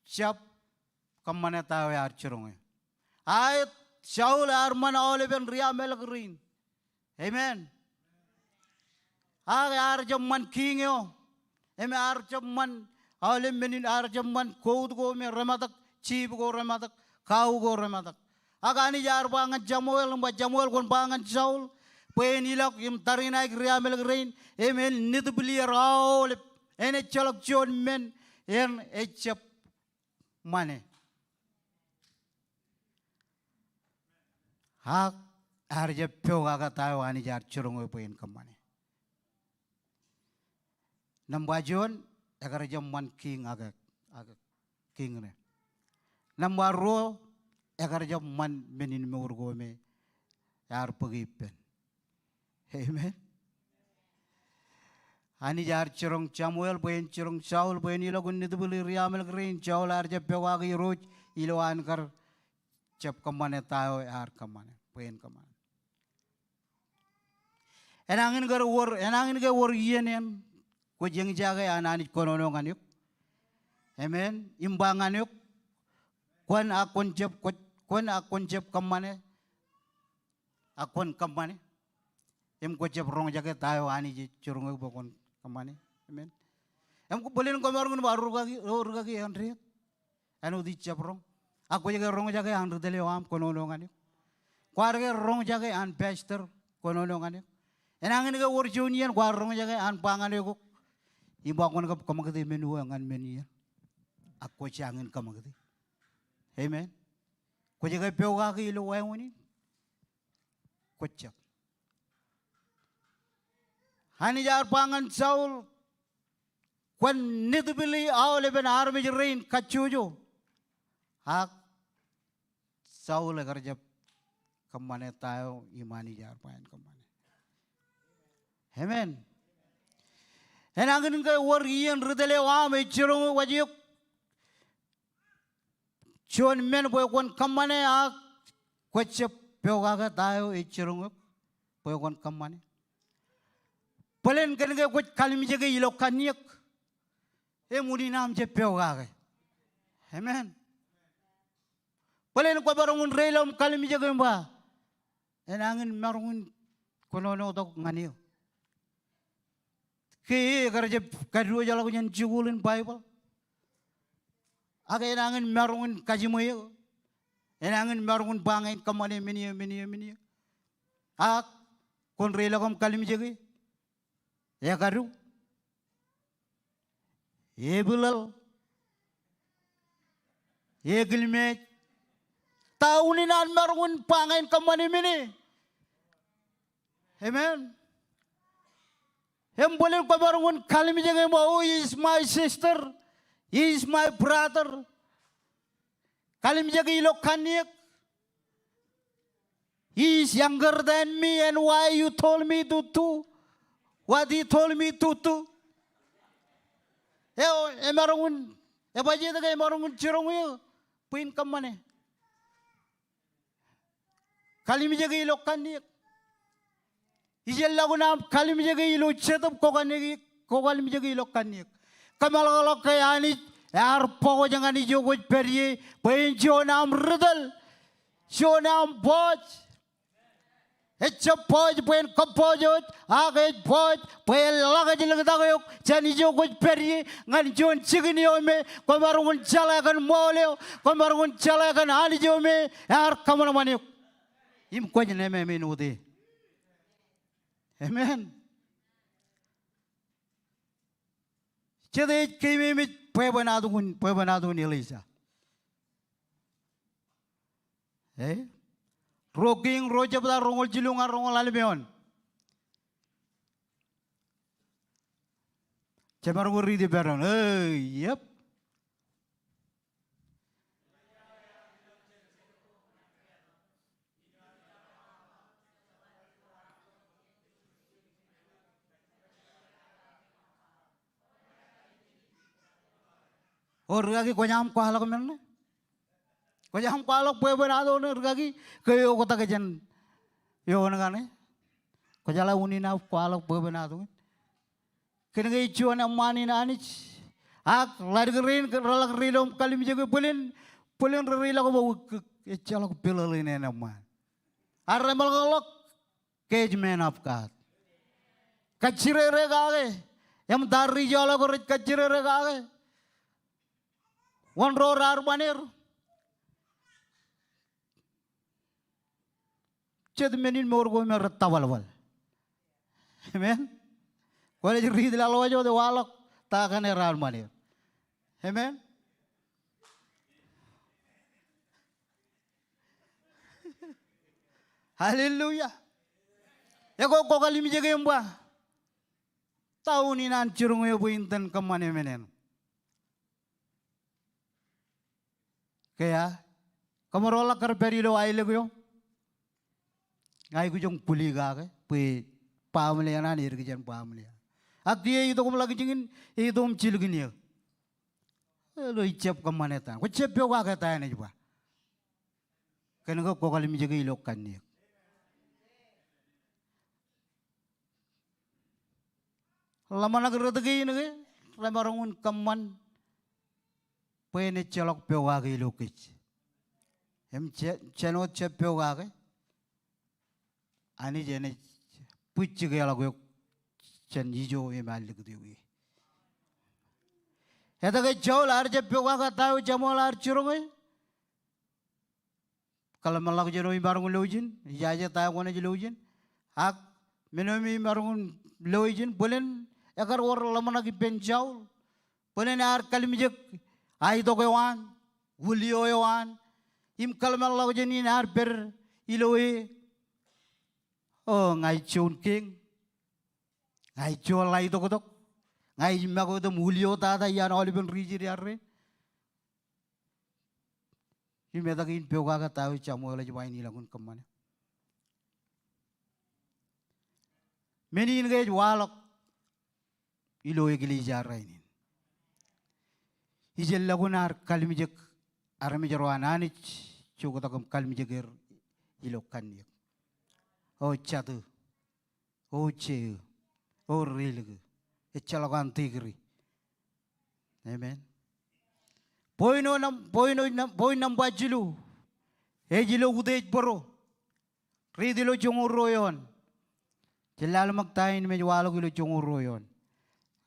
siap kemana tayo ya curang. Ayat Saul arman oleben riamel grain. Amen. Arje man king yo. Arje man Alim menin arjaman koud go me ramadak chib go ramadak kau go ramadak. Agani jar bangan Jamuel kon bangan Saul. Pen ilak im tarinai riamel grain. Emen nidbili raul. Ene chalak jon men en echap mane. Hak arja peoga tayo ani jar churungo pen kamane. Nambajon agar jaman king agak king ne. Number ro agar jaman menin murgo me yar pagipen. Amen. Ani jar curang Samuel boyen curang Saul boyen ilagun nidubuli riamel green Saul arja pewagi roj iloan kar cap kamane tayo yar kamane boyen kamane. Enangin gar war yenen. Ko jeng jaga anani konono nganyuk. Amen. Imbangan yuk. Kwan akon jeb kamane. Akon kamane. Ko jeb rong jaga tayo ani curung bokon kamane. Amen. Ko boleh ngomong baru gagi Andre. Anu di jeb rong. Aku jaga rong jaga Andre dele am konono nganyuk. Kwarga rong jaga an pastor konono nganyuk. Enangin ga war junior kwar rong jaga an pangan yuk. Ibu aku nak kamagati menu angan menu. Aku cangin kamagati. Amen. Kau jaga peoga ke ilo wai wani. Kocak. Hani jar pangan Saul. Kwan nidbili awal ben army rain kacujo. Hak Saul kerja kemana tahu imani jar pangan kemana. Amen. Enangin ke war ian ridele wam echirong wajib. Chuan men boy kon kamane ak kocep peoga ka tayo echirong boy kon kamane. Palen kan ke koc kalim jaga ilo kaniak. Mudi nam je peoga ka. Amen. Palen ko barongun relom kalim jaga mba. Enangin marungun konono tok nganiyo. Ke kerja kedua jalan kunyan jugulin Bible. Aga enangin marungun kajimuyo. Enangin marungun bangain kamane meni. Ak kon rela kom kalim jagi. Ya karu. Bulal. Gilmet. Taunin an marungun bangain kamane meni. Amen. Yang boleh kau barangun kalim jaga oh he is my sister, he is my brother. Kalim jaga ilok kaniak. He is younger than me and why you told me to do what he told me to do. Barangun, baca itu kayak barangun cirong yo, puin kemana? Kalim jaga ilok kaniak. Ijel lagu nam kalim jaga ilo cetap kokalim jaga ilo kaniak. Kamal kalau kaya ani pogo jangan ijo kuj perye, pain jonam ridal, jonam boj. Echa poj pain kapojot, age poj, pain lagaj lagdagayok, jan ijo kuj perye, ngan jon chigini ome, komarungun chalagan moleo, komarungun chalagan anijo me, kamana maniok. Im kuj neme minude. Amen. Jadi kami mit pebanadun Elisa. Roging roja pada rongol jilungan rongol alimion. Cemar guri di beron. Yep. और रगागी कोजाम को हालक में ने कोजाम को हालक पे बना दो ने रगागी कयो को तक जन यो नगाने कोजाला उनी ना को हालक पे बना दो किन गई चुन अम्मानी नानिच आक लड़करीन रलक रीलों कलिम जगह पुलिन रीलों को वो चलो पिलले ने अम्मा आरे मलगलक केज में आपका कच्चरे रे गागे यम दार रिजालो को कच्चरे रे गागे One row rar banir. Ced menin morgo me rattawal. Amen. Kalau jadi read lalu aja de walok takkan rar banir. Amen. Hallelujah. Ya kok kali mi jaga mbah. Tahu ni nan curung yo buinten kemana menen. Kaya, kamu rolak kerperi lo aile kuyo, ngai kujung puli gak, pui pamlian ani irkijan pamlian. Ati itu kamu lagi jengin, itu cilgin ya. Lo icap kemana tan? Kau cep yo gak tan aja bah. Kenapa kau kali menjaga ilokan ni? Lama nak rezeki ni, lama orang keman. Pwede chalok pewagi lukich. Chanot che pewagi. Ani jene pucci gaya lagu chan jijo emal diwi. Heta ke chawl ar che pewaga tahu jamol ar churungai. Kalau malag jeno ibarung lojin, jaja tahu kone jelojin. Ak menomi ibarung lojin, bolen agar orang lama lagi penchawl, bolen ar kalimijek. Ai to kewan, Julio kewan, im kalmal lagu jenin harper iloe, oh ngai chun king, ngai chun lai to kotok, ngai mago to Julio tada yan oliven rijir yarre, im metagin pioga ka tahu camu lagi wain ilagun kemana. Menin gej walok iloe gili jarraini. Ijel lagunar kalmijek armijarwan anich cukutakam kalmijeger ilokan yak. Oh chatu, oh che, oh rilg, echalagan tigri. Amen. Poin nam bajilu, ejilo udej boro, ridilo chungurroyon. Jelal magtain medwalo gilo chungurroyon.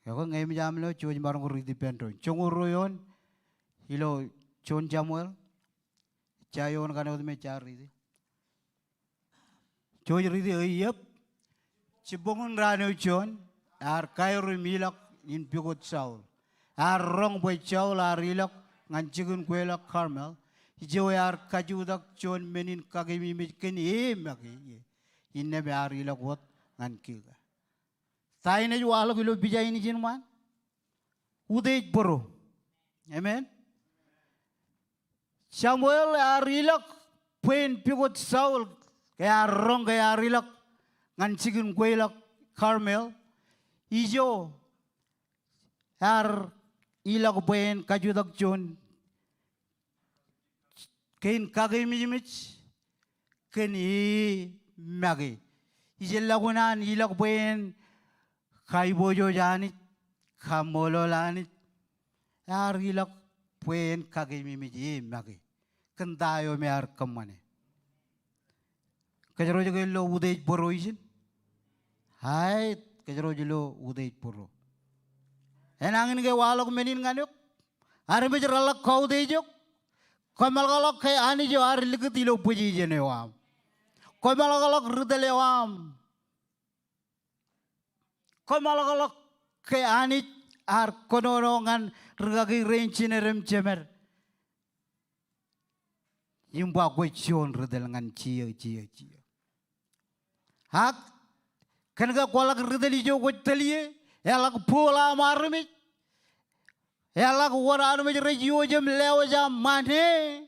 Kalau ngai macam lo cuci barang kurang dipendon. Cungurroyon, ilo con Samuel, cayon kan itu mencari. Cuci ridi ayap, cibongun rano con, ar kairo milak in pigot Saul, ar rong boy Saul ar ilak ngancikun kuelak Carmel, hijau ar kajudak con menin kagimi miskin maki, inne be ar ilak wat ngancik. Saya ni jual kilo bijai ni jenman, udej boro, amen. Samuel arilak pen pigot Saul, kaya rong kaya arilak ngancikun kuelak Carmel, ijo ar ilak pen kajudak John, kain kagay mijimich, kain magi, ijel lagunan ilak pen Kai bojo janit, kamolo lanit, Arilak puen kage mimiji magi. Kentayo me ar kamane. Kajaro joge lo udej poro isin. Hai kajaro jelo udej poro. Enangin ke walok menin nganyok. Are me jeralak kau udejok. Komal galak ke ani jo ar likati lo puji jene wam. Komal galak rudele wam. Komal galak ke ani ar konorongan ragagi rencine rem cemer. Imba kwe cion rudel ngan cia. Hak kenaga kualak rudel ijo kwe telie. Elak pola marmit. Elak waranu me regio jam lewa jam mane.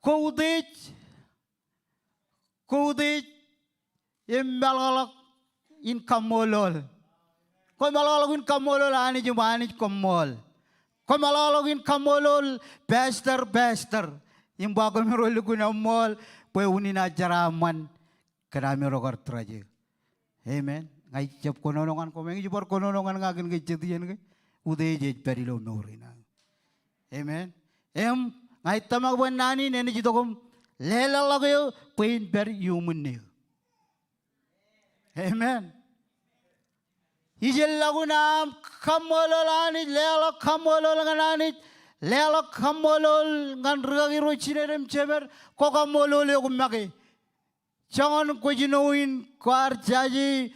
Koudej imbalgalak in kamolol. Kau malgalak in kamolol ani jumani komol. Kau malgalak in kamolol bester. Imbago merolu kuna mol pue unina jaraman kerami rogar traje. Amen. Ngai jab kononongan komen jupor kononongan ngagen ke jetian ke udej jej perilo norina. Amen. Ngai tamak buan nani nene jitokom lela lagayo pain per human ne. Amen. Ijel lagu nam kamololani lela kamololanganani lela kamolol ngan ragi rochinerem cemer ko kamolol yo kumake. Jangan kujinoin kuar caji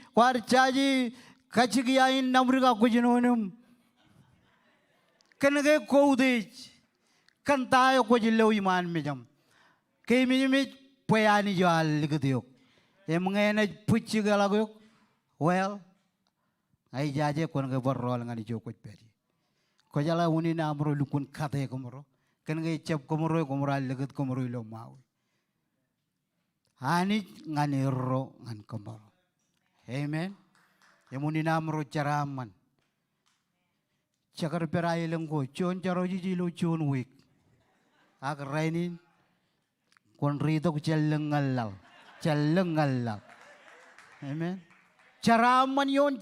kacigiain namriga kujinoinum. Kenege koudej. Kan tayo ko jilo iman mijam. Kay mijamit payani jual ligdiok. Emangena puchi galagok. Well, ay jaje kon ke borrol ngani jokot peri. Ko jala uni na amro lukun kate komoro. Kan ge cep komoro ligd komoro lo mau. Ani ngani ro ngan komoro. Amen. Emuni na amro caraman. Cakar perai lengko cion caro jilo cion week. Ak rainin kon rito ko cellengalal. Amen. Caraman yon.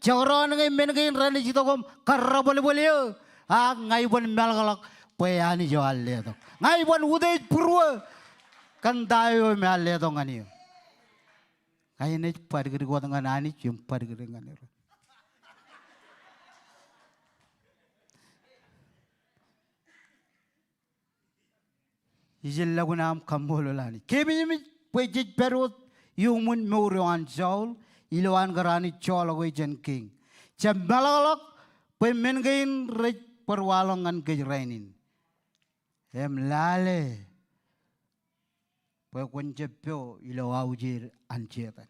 Cakron ngay mengain rani jito kom karra boleh. Ak ngai bon melgalak payani jo alle to. Ngai bon udej purwa kan dayo me alle to ngani. Ngai ne pargiri ko ngani cium pargiri ngani. Ijel lagu nam kambololani. Kebini pejit perut yumun meuruan jaul iluan garani cholago jen king. Cembalalak pemengain rej perwalongan ke rainin. Lale pe koncepio ilo aujir ancetan.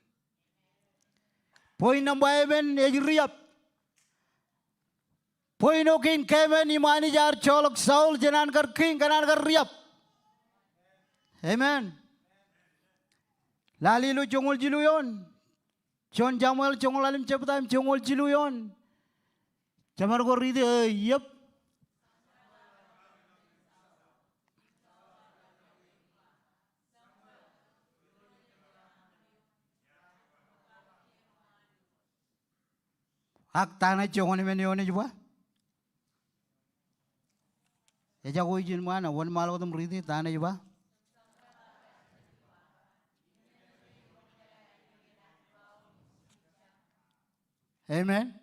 Poin nambai ben ejriap. Poin okin kemen imani jar cholok saul jenan kar king kanan kar riap. Amen. Lali lu jongol jiluyon. John Jamuel jongol alim cepetam jongol jiluyon. Jamar ko ride yep. Hak tanah jongol menyo ne juga. Eja ko ijin mana wan malo tum ride tanah juga. Amen.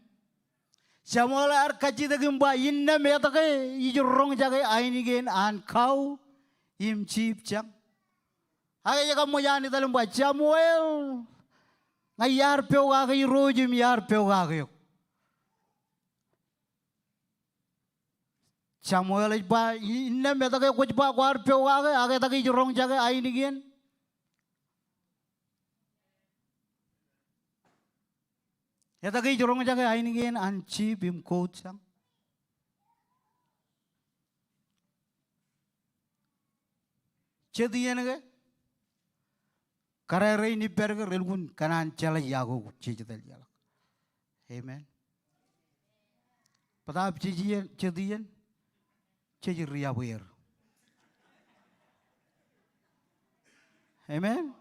Samuel ar kaji dagimba inna metake ijurong jage ainigen an kau im chip chang. Aga jaga moyani talumba Samuel ngayar peu aga irojim yar peu aga yok. Samuel iba inna metake kujba kwar peu aga taki ijurong jage ainigen. Eta kay jorong jaga ainigen anchi bim coachang. Chediyan ge karare ni perge relgun kanan chala yago chijidal yala. Amen. Padap chediyan chejiriya buyer. Amen.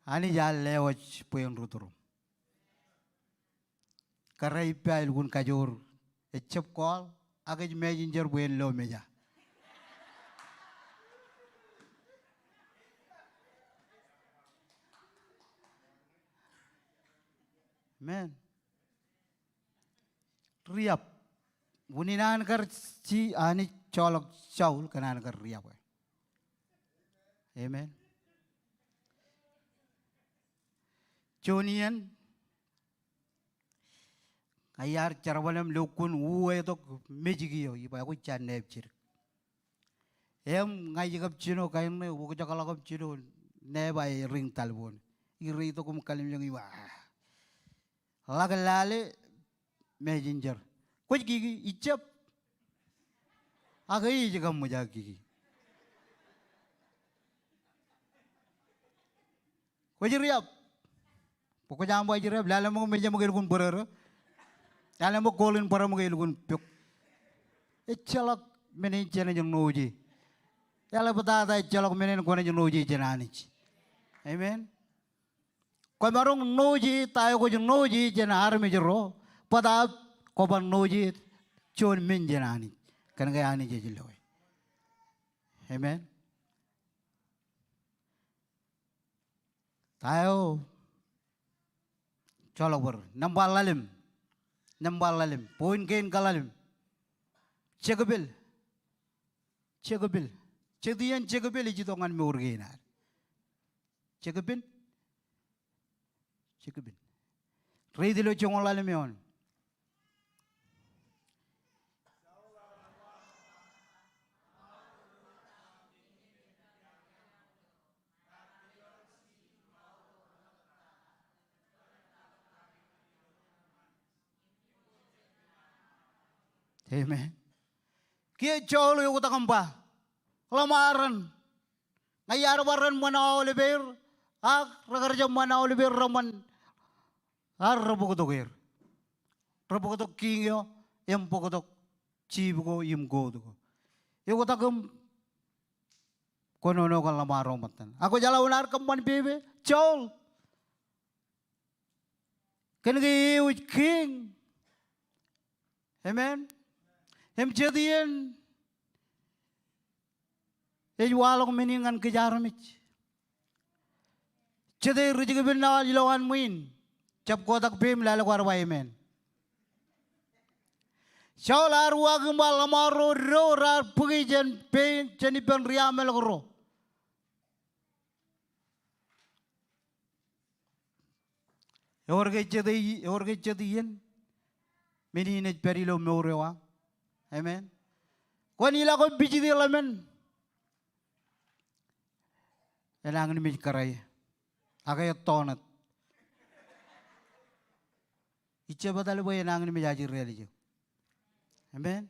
Ani jal lewat poin ruturum. Karai pal gun kajur. Ecep call. Agak messenger poin lo meja. Man. Riap. Buninan kar si ani colok caul kanan kar riap. Amen. Jonian ayar carwalam lokun uwe to mejigiyo iba ko channe chir. Em ngai jigap chino kain ne wo jakala kap chino ne bai ring talbon. Iri to kum kalim yang iwa. Lagalale messenger. Kuch gigi icap. Agai jigam muja gigi. Kuch riap. Poko jambo riap lala mo meja mo gelgun berer. Lala mo kolin para mo gelgun pyok. Ichalak meni chene jeng noji. Lala patata ichalak meni kone jeng noji jenanich. Amen. Kau marung noji tayo ko jeng noji jenar me jero. Pada ko ban noji chon min jenani. Kan gaya ani jejiloy. Amen. Tayo colok ber nambal lalim poin kain kalalim cegabil cedian cegabil itu tongan me urgenar cegabil rei dilo chongol lalim yon Amen. Kia jauh yo kota kempa, lamaran, ngayar waran mana oleh ber, ragarja mana oleh ber raman, rabu kotor king yo, yang kotor cibu ko im go tu ko. Yo kota kem, kono kan lamaran matan. Aku jalan unar kempan bebe, jauh, kena kiu king, amen. Hem jadian, walong meningan kejaramich. Jadi rujuk benar jilawan muin, cap kotak bim lalu warway men. Saular wagembal amaro rar pergi jen pen jeni pen riamel koro. Orge jadian, meningan perilo meurewa. Amen. Kau ni lah kau biji dia lamen. Elang ni mij karai. Agak tonat. Icha badal boy elang ni mij ajir reali jo. Amen.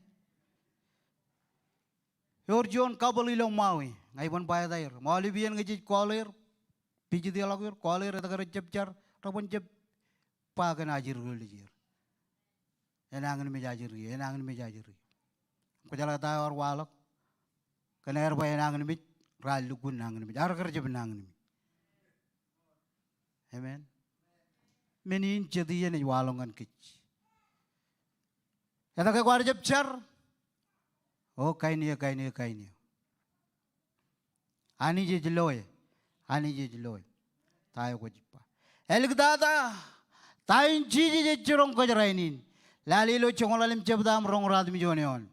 Yor John kabel ilong maui. Ngai pun bayar dair. Mauli bian ngejit kualir. Biji dia lakuir kualir. Eta kerja cepcar. Rapun cep. Pakan ajir reali jo. Elang ni mij ajir. Kau jalan tahu orang walak, kena air bayar nangan mit, ralu gun nangan mit, ar kerja benangan mit. Amen. Menin jadi ni walongan kich. Kata kau ada cepcar, oh kaini. Ani je jeloy, tahu kau jipa. Elik data, tain cici je curong kau rainin. Lali lo congolalim cepdam rong rat mi jonion.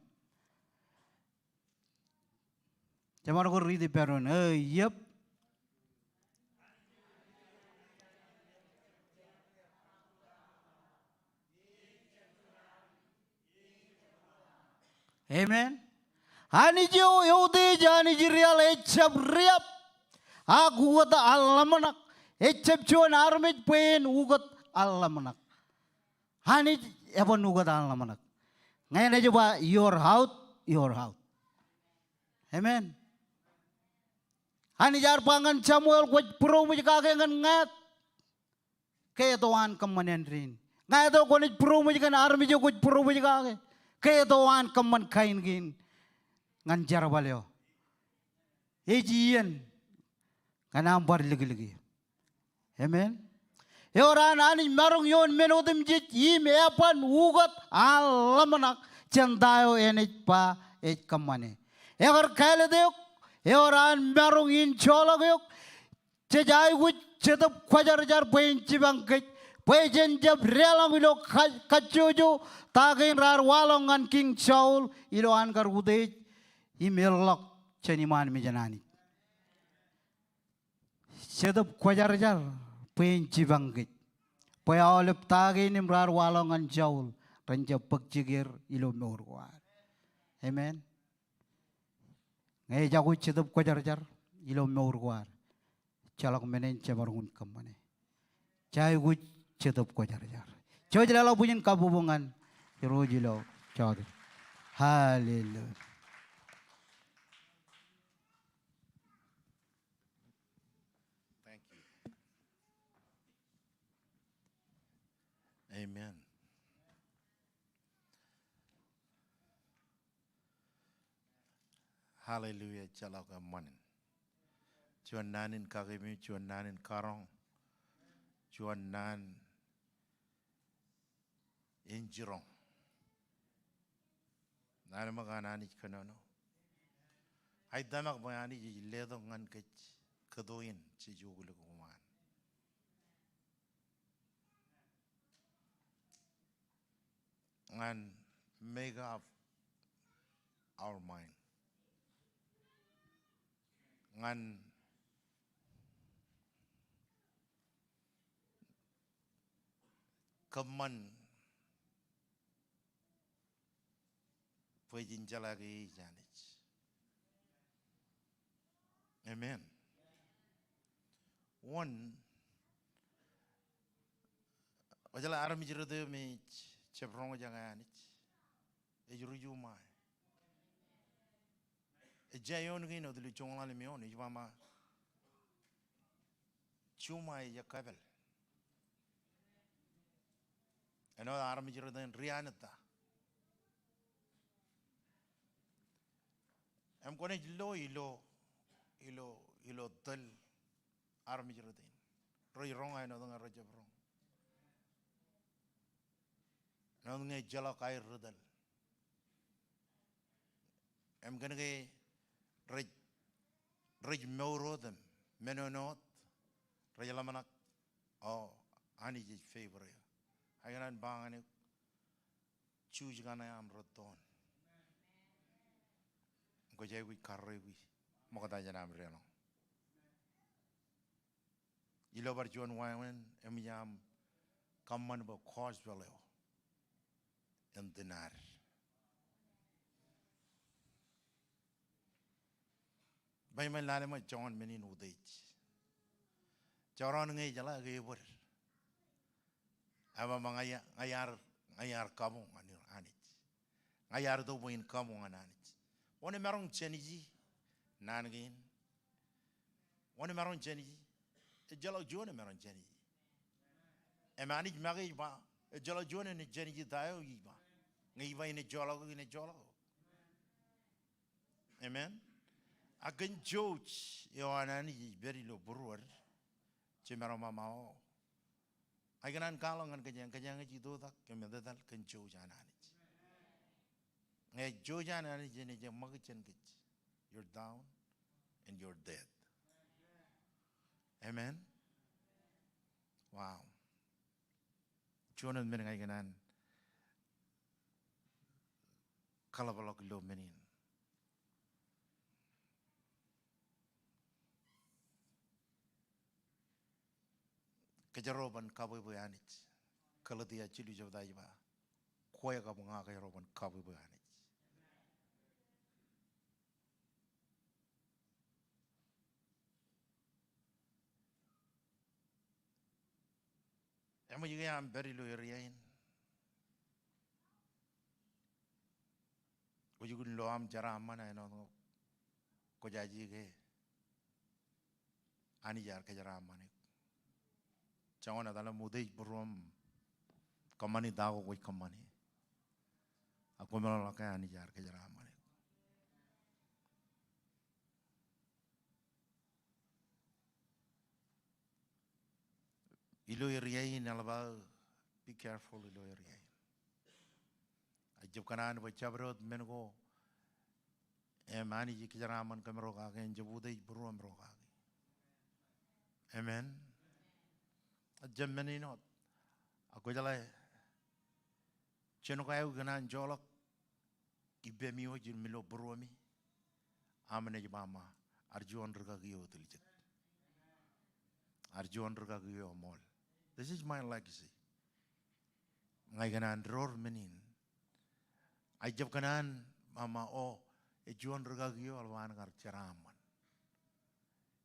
Jamar ko ridi peron, yep. Amen. Ani jo yaude jani jirial ecap riap. Aku kata Allah menak. Ecap cuan armit pen ugat Allah menak. Hani apa ugat Allah menak. Ngayon aja ba your house. Amen. Hani jar pangan Samuel kuat pro muj kage ngat. Kaya tuan kemanen rin. Ngaya to kuat pro muj kan army jo kuat pro muj kage. Kaya tuan keman kain gin. Nganjar balio. Ejian. Kanam bar lagi. Amen. Yoran ani marong yon menodim jit im epan ugat alamanak chandayo enit pa et kamane. Egar kaile deok yoran marong in cholagyok chejai wich chetap kwajar jar pain chibang kech pajen jab relang ilo kachuju tagin rar walongan king Saul ilo ankar udej imelok chaniman mijanani. Chetap kwajar jar pain chibangkit. Paya olip tagi ni mrar walongan jaul. Ranja pagchigir ilo meurwar. Amen. Ngay jago chedap kwajar jar ilo meurwar. Chalak menen chamarun kamane. Chay gu chedap kwajar jar. Choy jala bunyin kabubungan. Hiro jilo chawdi. Hallelujah. Thank you. Amen. Hallelujah. Chalaga manin. Chuan nanin kagimi, chuan nanin karong, chuan nan injirong. Nana maganani kanono. Ay damak bayani ledo ngan kech kadoin si jugul kuman. And make up our mind. And kaman pwedeng jalagi janich. Amen. One, wajala arami jirode me cheprong janganich. Ejuru jumai. Ejayon gino dulu chongla le mion ijwama chumai yakabel. Ano arami jirode rianata. Am kone ilo tel arami jirode. Roy rong ay no danga rojabrong. No danga jala kai rodal. Am gonna get Raj Maurodam, Menonot, Rayalamanak, oh, Ani favor. I can bang and choose Ganayam Roton. Gojawi Karawi, Mokadajanam Reno. Ilover John Wyman, Emiam, Common about Coswell and Dinar. By my lalema John Menin Udage. Joran ngay jala gaywer. Aba mga ayar kamu anir anit. Ayar do buin kamu anit. One merong cheniji nanagin. One merong cheniji. A jalo jone merong cheniji. A manage magi ba. A jalo jone and a cheniji dio yiba. Ngay in a jolo in a jolo. Amen. I can judge your anani very low brewer, Chimarama Mao. I can uncolong and Kajangaji do that, Kamadal can judge an anage. A judge an anage in a mugachan git. You're down and you're dead. Amen. Wow. Jonan Menaganan Kalabalok low menin. Kajaroban kaboy boyanit. Kaladia chili of Daiva. Koyaga Munga Roban kaboy boyanit. Emo you am very loyal. Would you go am Jaramana and on Kojaji? Anijar Kajaramani. Chawana dala mudej burum kamani dago koi kamani. Ako meron lakay ani jar ke jara mani. ilo rainin alba be careful ilo rain ajab kanan ba chabrot mengo mani ji kijaraman kamero ka gen jabude buru amro ka amen ajab meninot ako jala cheno kayu ganan jolok ibe mi wajin milo buru mi amane jama arjuan rga giyo tulijat arjuan rga giyo mol. This is my legacy. Ngai ganan dror menin. Ajab kanan mama o ejuan rga giyo alwan gar charaman.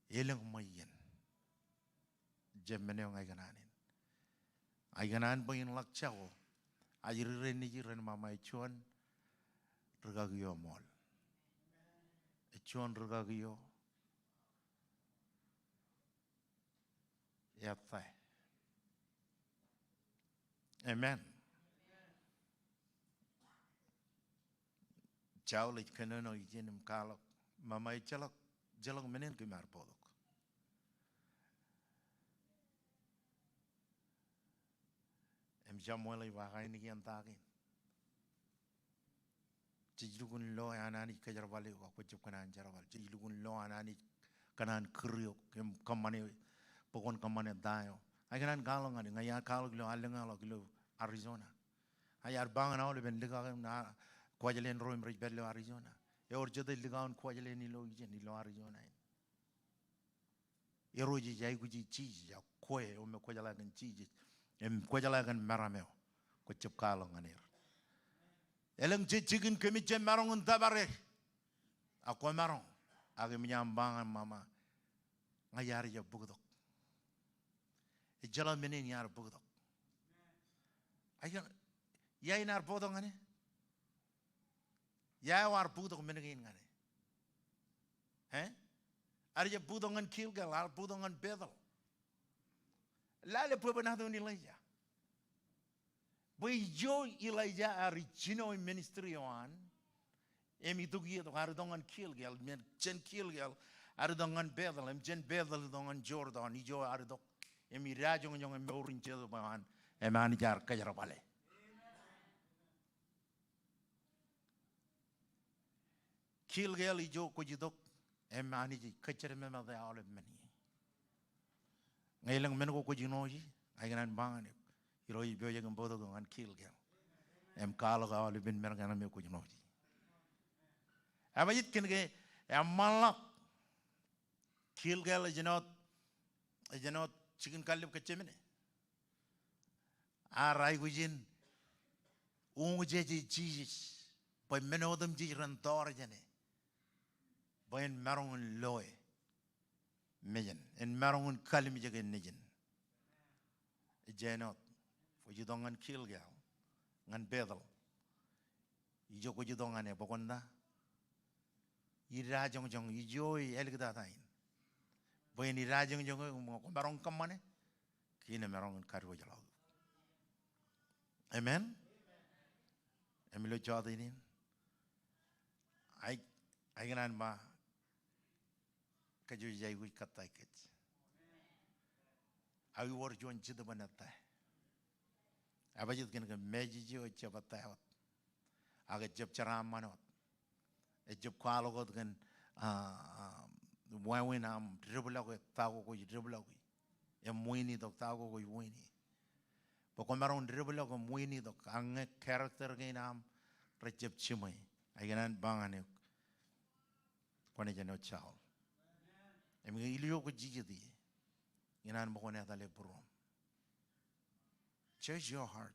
Eleng mayen. Jab meneo ngai gananin. Ai ganan bayin lak chao. Ajire ni jiren mama ejuan rga giyo mol. Ejuan rga giyo yatai. Amen. Chao lich kanono ijenim kalok mama ichalok jalok menen kimar podok. Jamuela wakai ni kian takin. Cijlukun lo anani kajarwali wa kucap kanan jarawal. Cijlukun lo anani kanan kriok kem kamane pokon kamane dayo. Ay kanan kalong ani ngaya kalong lo alenga lo Arizona. Ay arbangan awle ben liga na kwajalen roim rich bello Arizona. E orjada liga on kwajalen ilo ijen ilo Arizona. E roji jay guji cheese ya kwe o me kwajalagan cheese. Em kwajalagan marameo kucap kalong anir. Eleng chicken kemi jem marong un tabare. Ako marong. Agi menyambangan mama. Ngayari ya bugdok. E jalan menin yar bugdok. Ayan yai nar bodong ane. Yai war bugdok menegin ane. Ari ya budongan kilgal, ar budongan bedal. Lale pubenado ni Elijah. Boy jo Elijah original ministry on. Emi tugi to ardongan kilgal, men chen kilgal, ardongan bedal, jen bedal dongan Jordan, ijo ardok. Emi rajong jong morin chedo bahan, emani jar kajarabale. Kilgal ijo kujidok, emani ji kacere mema de olive meni. Ngailang menko kujinoji, aiganan bangan. Iroi bioja ng bodo ng kilgal. Kalo ka olive ben mergana me kujinoji. Abayit kinge malak kilgal janot chicken kalib kachemene. Arai kujin ungujeji Jesus. Poi menodam ji rantor jane. Bayan marungun loe. Mejan. En marungun kalim jaga nejan. Janot. Fujidongan kilgal. Ngan bedal. Ijo kujidongan e bokonda. Ira jong jong ijoi elgdatain. Bayan ira jong jong mo marung kamane. Kina marungun karwo jalaw. Amen. Emilo jotenin. Ay ganan ba kajo jay wi katay ket. Ay wor jon chida banata. Abajit ken meji jo chabatay hot. Aga jab charam manot. E jab kwalo got ken wawin am dribla ko tago ko dribla ko. E muini dok tago ko muini. Pokon maron dribla ko muini dok ang character ken am rejab chimay. Ay ganan bangane kone jano chao. Emi ilio ko jijidi. Inan mo kone atale burom. Change your heart.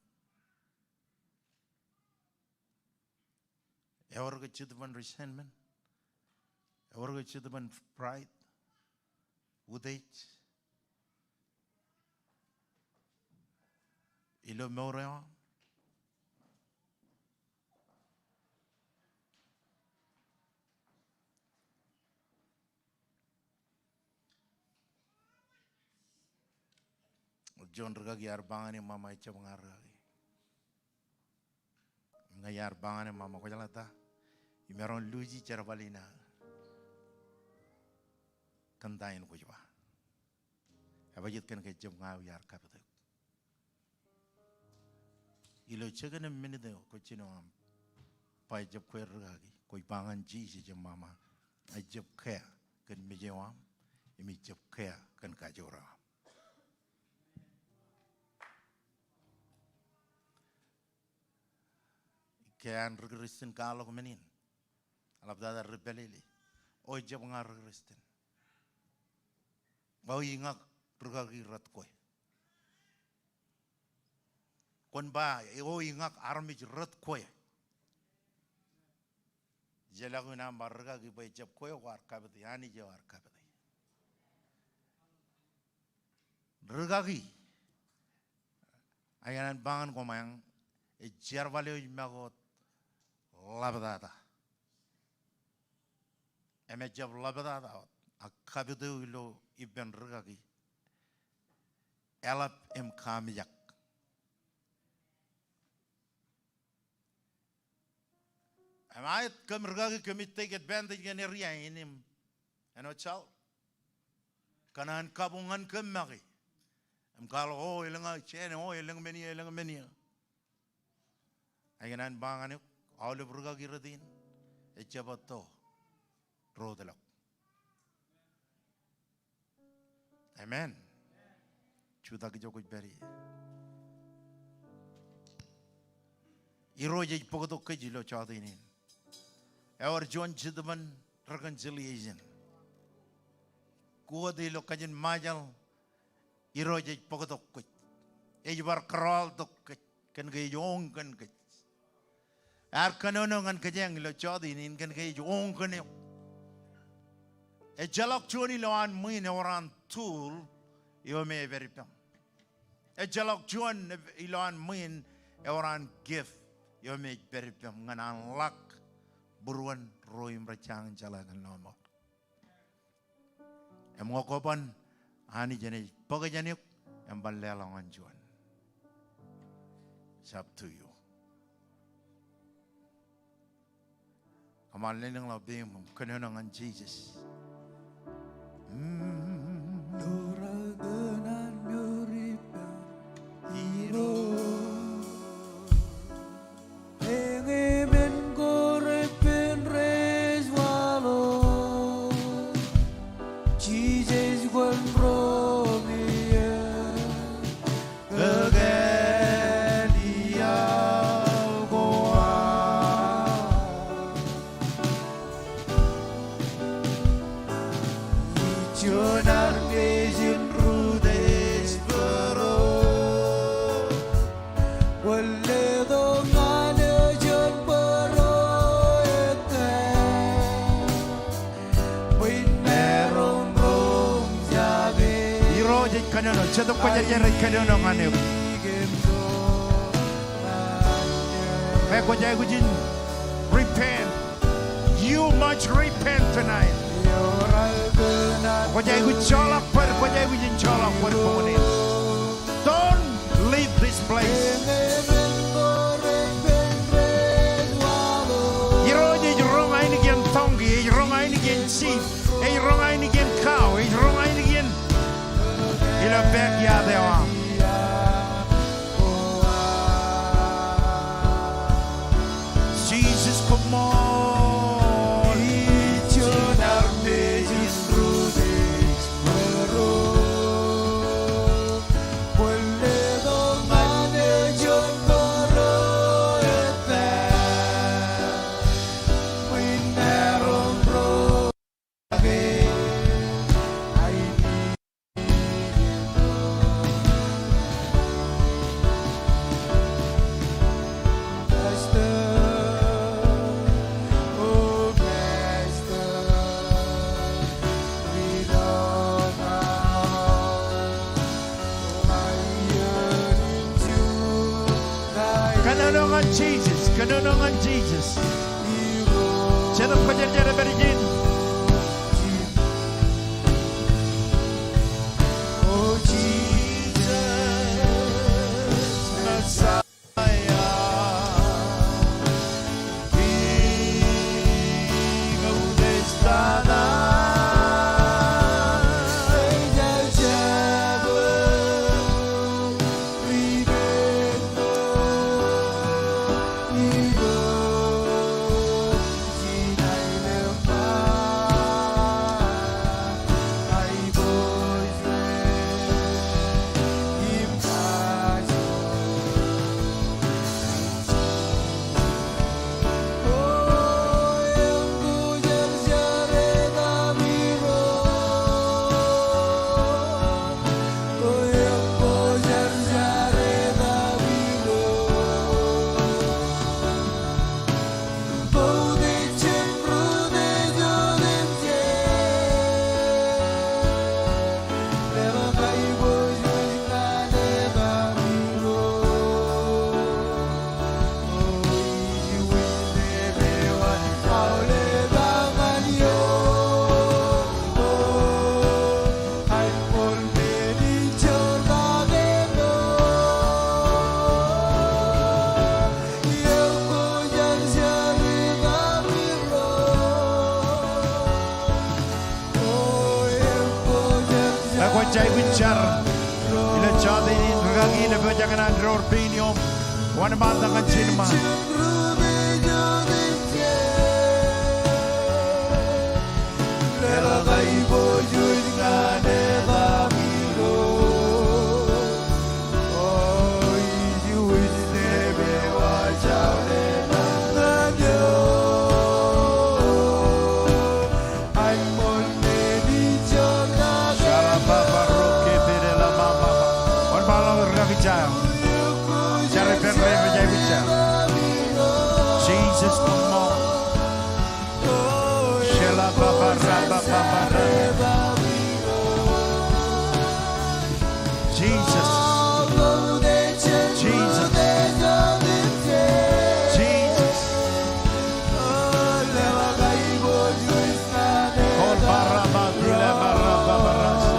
Ever go chidban resentment? Ever go chidban pride? Udate? Ilo moreo? John regagi arbangane mama icha bangaragi. Ngai arbangane mama ko jalata. Imeron luji charabalina. Kantain ko jwa. Abajit kan ke jom ngau yar kapete. Ilo chegane minute ko chino am. Pai jab kwe ragi koi pangan ji si jam mama. Ai jab kaya kan mijewam. Imi jab kaya kan kajora. Kayan regrestin kalau menin. Alap dada rebelili. Oi jab ngar regrestin. Bau ingak regagi rat koi. Kon ba oi ingak armij rat koi. Jelagu na regagi bai jab koi war kabeti ani je war kabeti. Regagi. Ayanan bangan komayang jarvaleo imagot labdada. Eme jab labdada akabedo ilo iben regagi. Elap em kamiyak. Am kem regagi kemi take advantage gani riainim. Ano chal. Kanan kabungan kemari. Am kalau oh ilang chen oh ilang meni. Ayanan bangan All Bruga Giradin, a Jabato, Rodelok. Amen. Chudakijokberry. Eroge Pogoto Kajilo Chadinin. Our John Chidman reconciliation. Go de Lokajan Majal, Eroge Pogoto Kit. Ejuar Kral to can get young can get. Arkanonong and Kajang lo Chadinin can get your own canoe. A jalok chuni loan moon or tool, you may very pum. A jalok chun ilan moon or gift, you may very pum. An unlock Buruan Roim Rachang Jalag and no more. And walk open, Annie Jenny Pogajanuk and Balelong and Juan. It's up to you. Come on, leaning of them, Canonong and Jesus. Cetuk penjara kena ngane. Kau jangan kujin repent. You must repent tonight. Kau jangan kucolak per, kau jangan kujin colak per pemunin. Don't leave this place. Ironya jorong ini gen tonggi, jorong ini gen sheep, jorong ini gen cow, jorong ini gen ila backyard there are. Jesus, come on. Kanungan Jesus. Cetuk penjara berjin. Oh Jesus, Messiah, King of this planet. Ina ba jangan andror pinium. Wana mandangan cinema. Jesus, come on. Shela baba raba baba. Jesus. Jesus. Jesus. Kol baraba dila baraba barasa.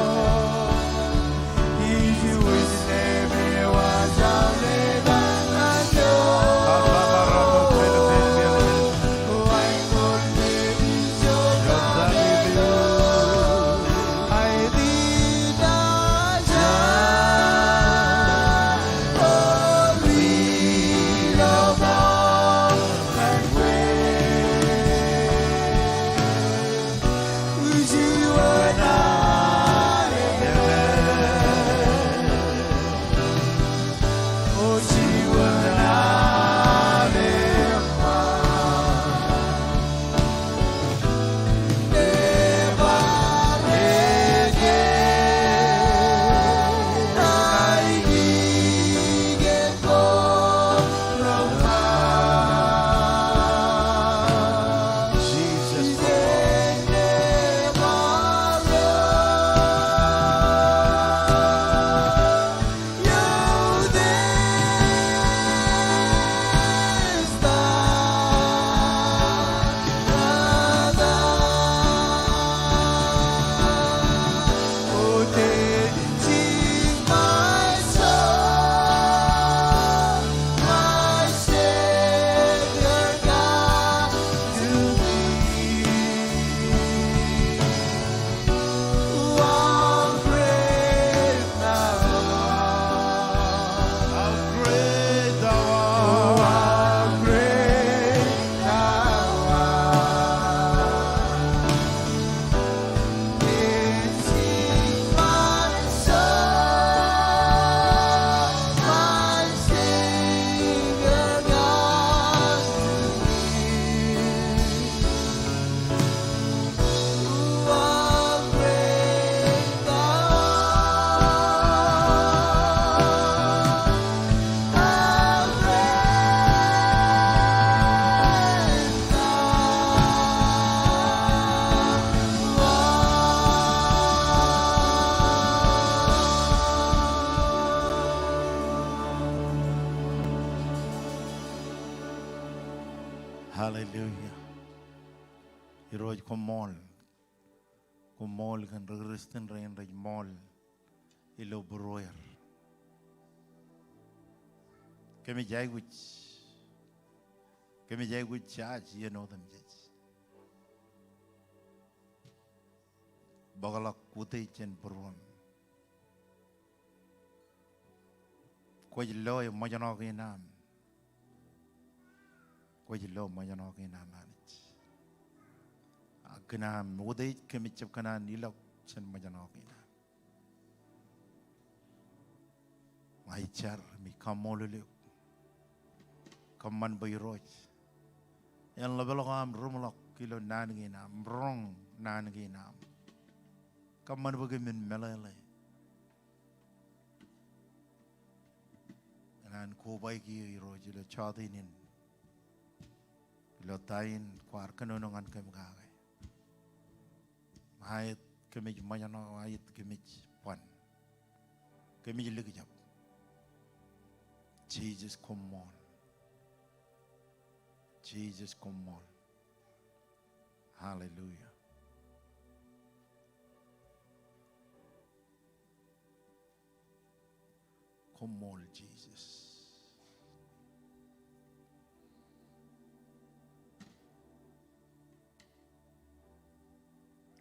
Hallelujah. Iroj Komol. Komol kan regristen rain raj mol. Ilo broyer. Kami jai which charge, you know them judge. Bagalak Kutich and Burun. Quite low Majanoginam. Quite low Majanoginam manage. Akanam, Woodate, Kemichapkana, Nilok, and Majanogina. My char, me Komol. Come on, by roach. And Lavelogam, Rumlock, Kilo Nanginam, wrong Nanginam. Come on, Bugim Melele. And Kobaiki, Roger, jotenin. Lotain, Quarkanong and Kamgave. I commit Mayano, I commit one. Commit Ligajab. Jesus, come on. Jesus, come on. Hallelujah. Come on, Jesus.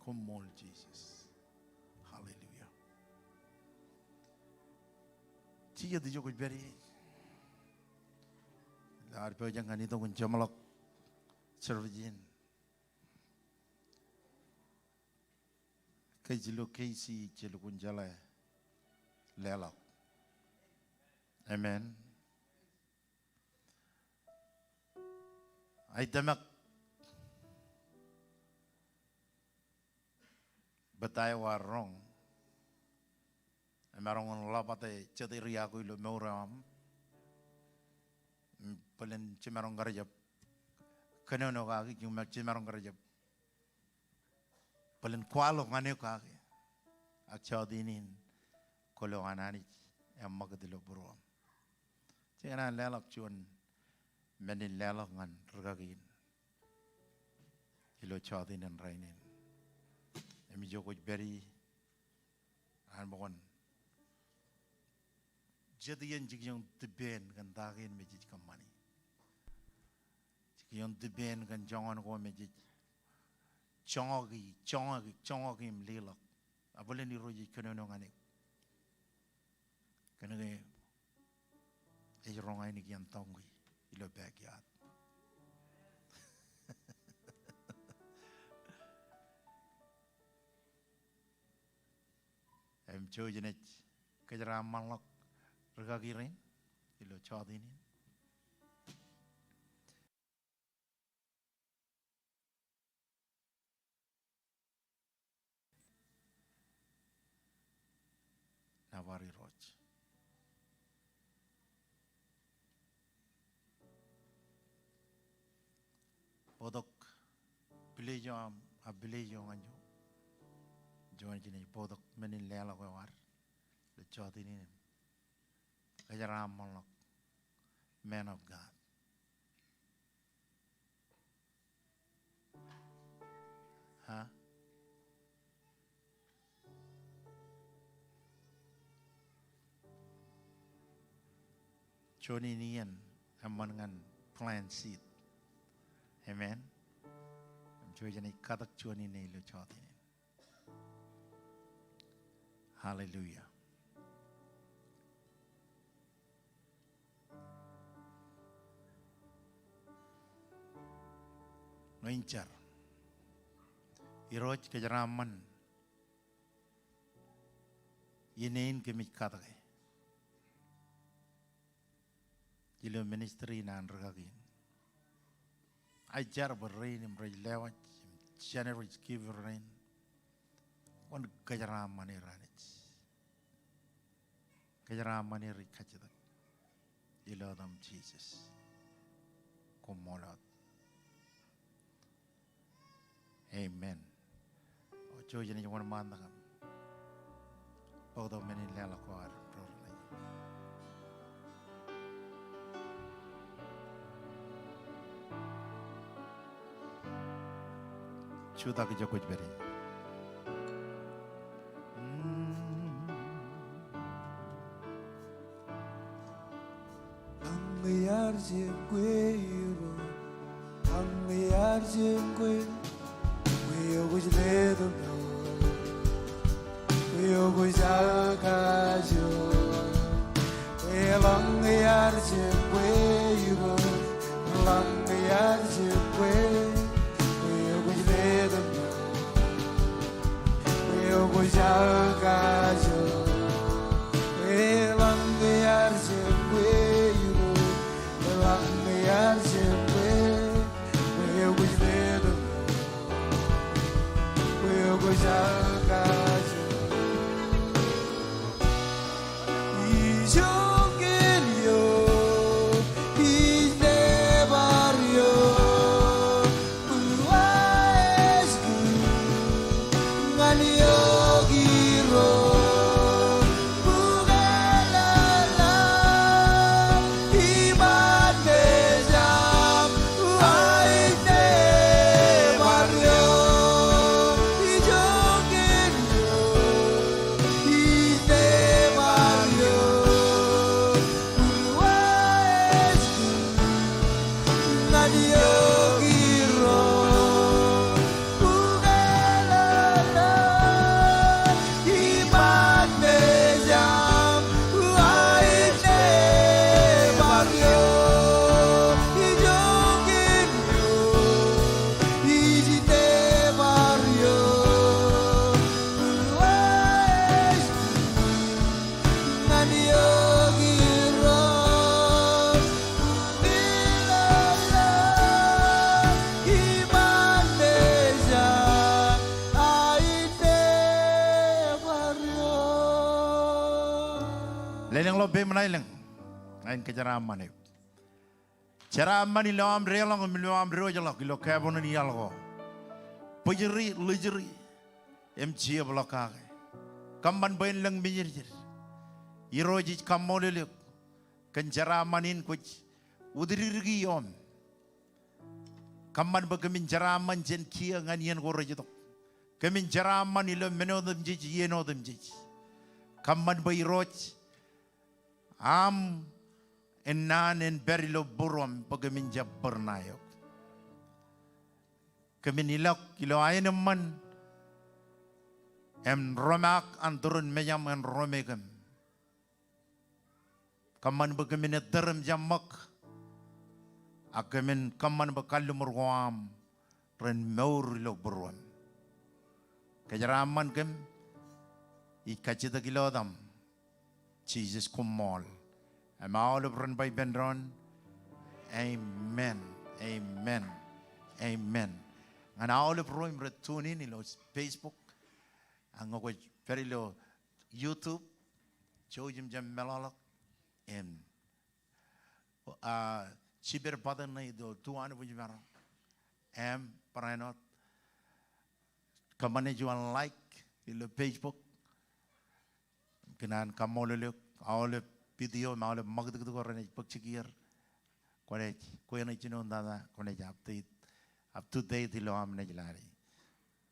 Come on, Jesus. Hallelujah. Chia di joko beri. Dar pe jangan itu kun jamalok servijin. Kai jilo kaisi jilo kun jala lelak. Amen. Ay demak batay warong. Marong on lapate chati Iakwe lo meuram. Pelen cimarong garajab. Kanono kaki cuma cimarong garajab. Pelen kualo ngane kaki. Ak jotenin kolo anani yang magadilo buruam. Jangan lelak cuan menin lelak ngan regagin. Ilo jotenin rainin. Emi joko beri an bokon. Jadi yang jikiyong deben kan dagin mejit kamani. Jikiyong deben kan jangan ko mejit. Chongogi mlilak. Abole ni roji kanono ngane. Kanage ay rongai ni kian tongi ilo backyard. Em chojenet kajaram malak regagirin ilo jotenin. Nawari roj. Podok bilejam abilejong anjo. Joan jini podok menin lela ko war le jotenin. Kajaram malak man of God. Huh? Joninian amangan plant seed. Amen. Jojani katak jonini lo jotenin. Hallelujah. Noincar. Iroj kejaraman. Yenin kemik katak. Jilo ministry nan regagin. Ajar berrain imraj lewat generous give rain. Wan kejaraman iranich. Kejaraman irik kacitak. Jilo adam Jesus. Komol. Amen. Ojo jadi jangan mandakan. Paudo menin lela kuar prornai. Chuta ke joko beri. Angayar jengkwe yuro, angayar jengkwe. Yogo ledo no, yogo jagajo, lang yarje kwe yugo, lang yarje kwe, yogo ledo no, yogo jagajo, lang yarje kwe yugo, lang yarje kwe, yogo ledo no. Jagajo, ijogelio, inebario, uaesgu, ngalio giro. ain kejaraman ni. Jaraman ilo am relang milo am rojalak ilo kabon ni algo. Pujeri lujeri MG blokage. Kamban bain lang minjir. Iroji kamoleluk. Kenjaramanin kuj udirigi yom. Kamban bagamin jaraman jen kia nganian gorojitok. Kamin jaraman ilo menodem jiji yenodem jiji. Kamban bayroj am enan en berilo burom bagamin jabernayok. Kamin ilok ilo ayeneman em romak anturun meyam en romegam. Kaman bagamin derem jamak. Akamin kaman bakalumur wam ren maur lo burom. Kejaraman kem ikacita kilodam Jesus Komol. I'm all of run by Benron. Amen. Amen. Amen. And all of room tune in Facebook. Ang ako very low YouTube. Show jim jam melalak. Ciber pada na itu tuan punya barang. Peranot. Kamane jual like di Facebook. Kenan kamu leluk awal video malu magd gitu korang pekcikir. Kau yang itu nonda kau yang up to date di lo am nejlari.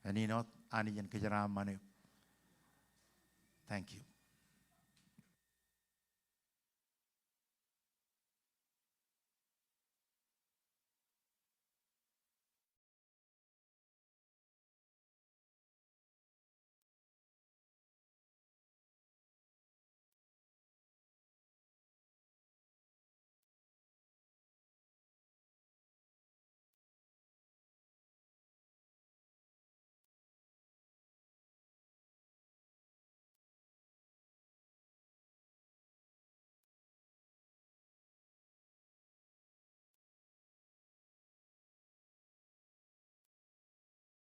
Ini not ani yang kejaran manu. Thank you.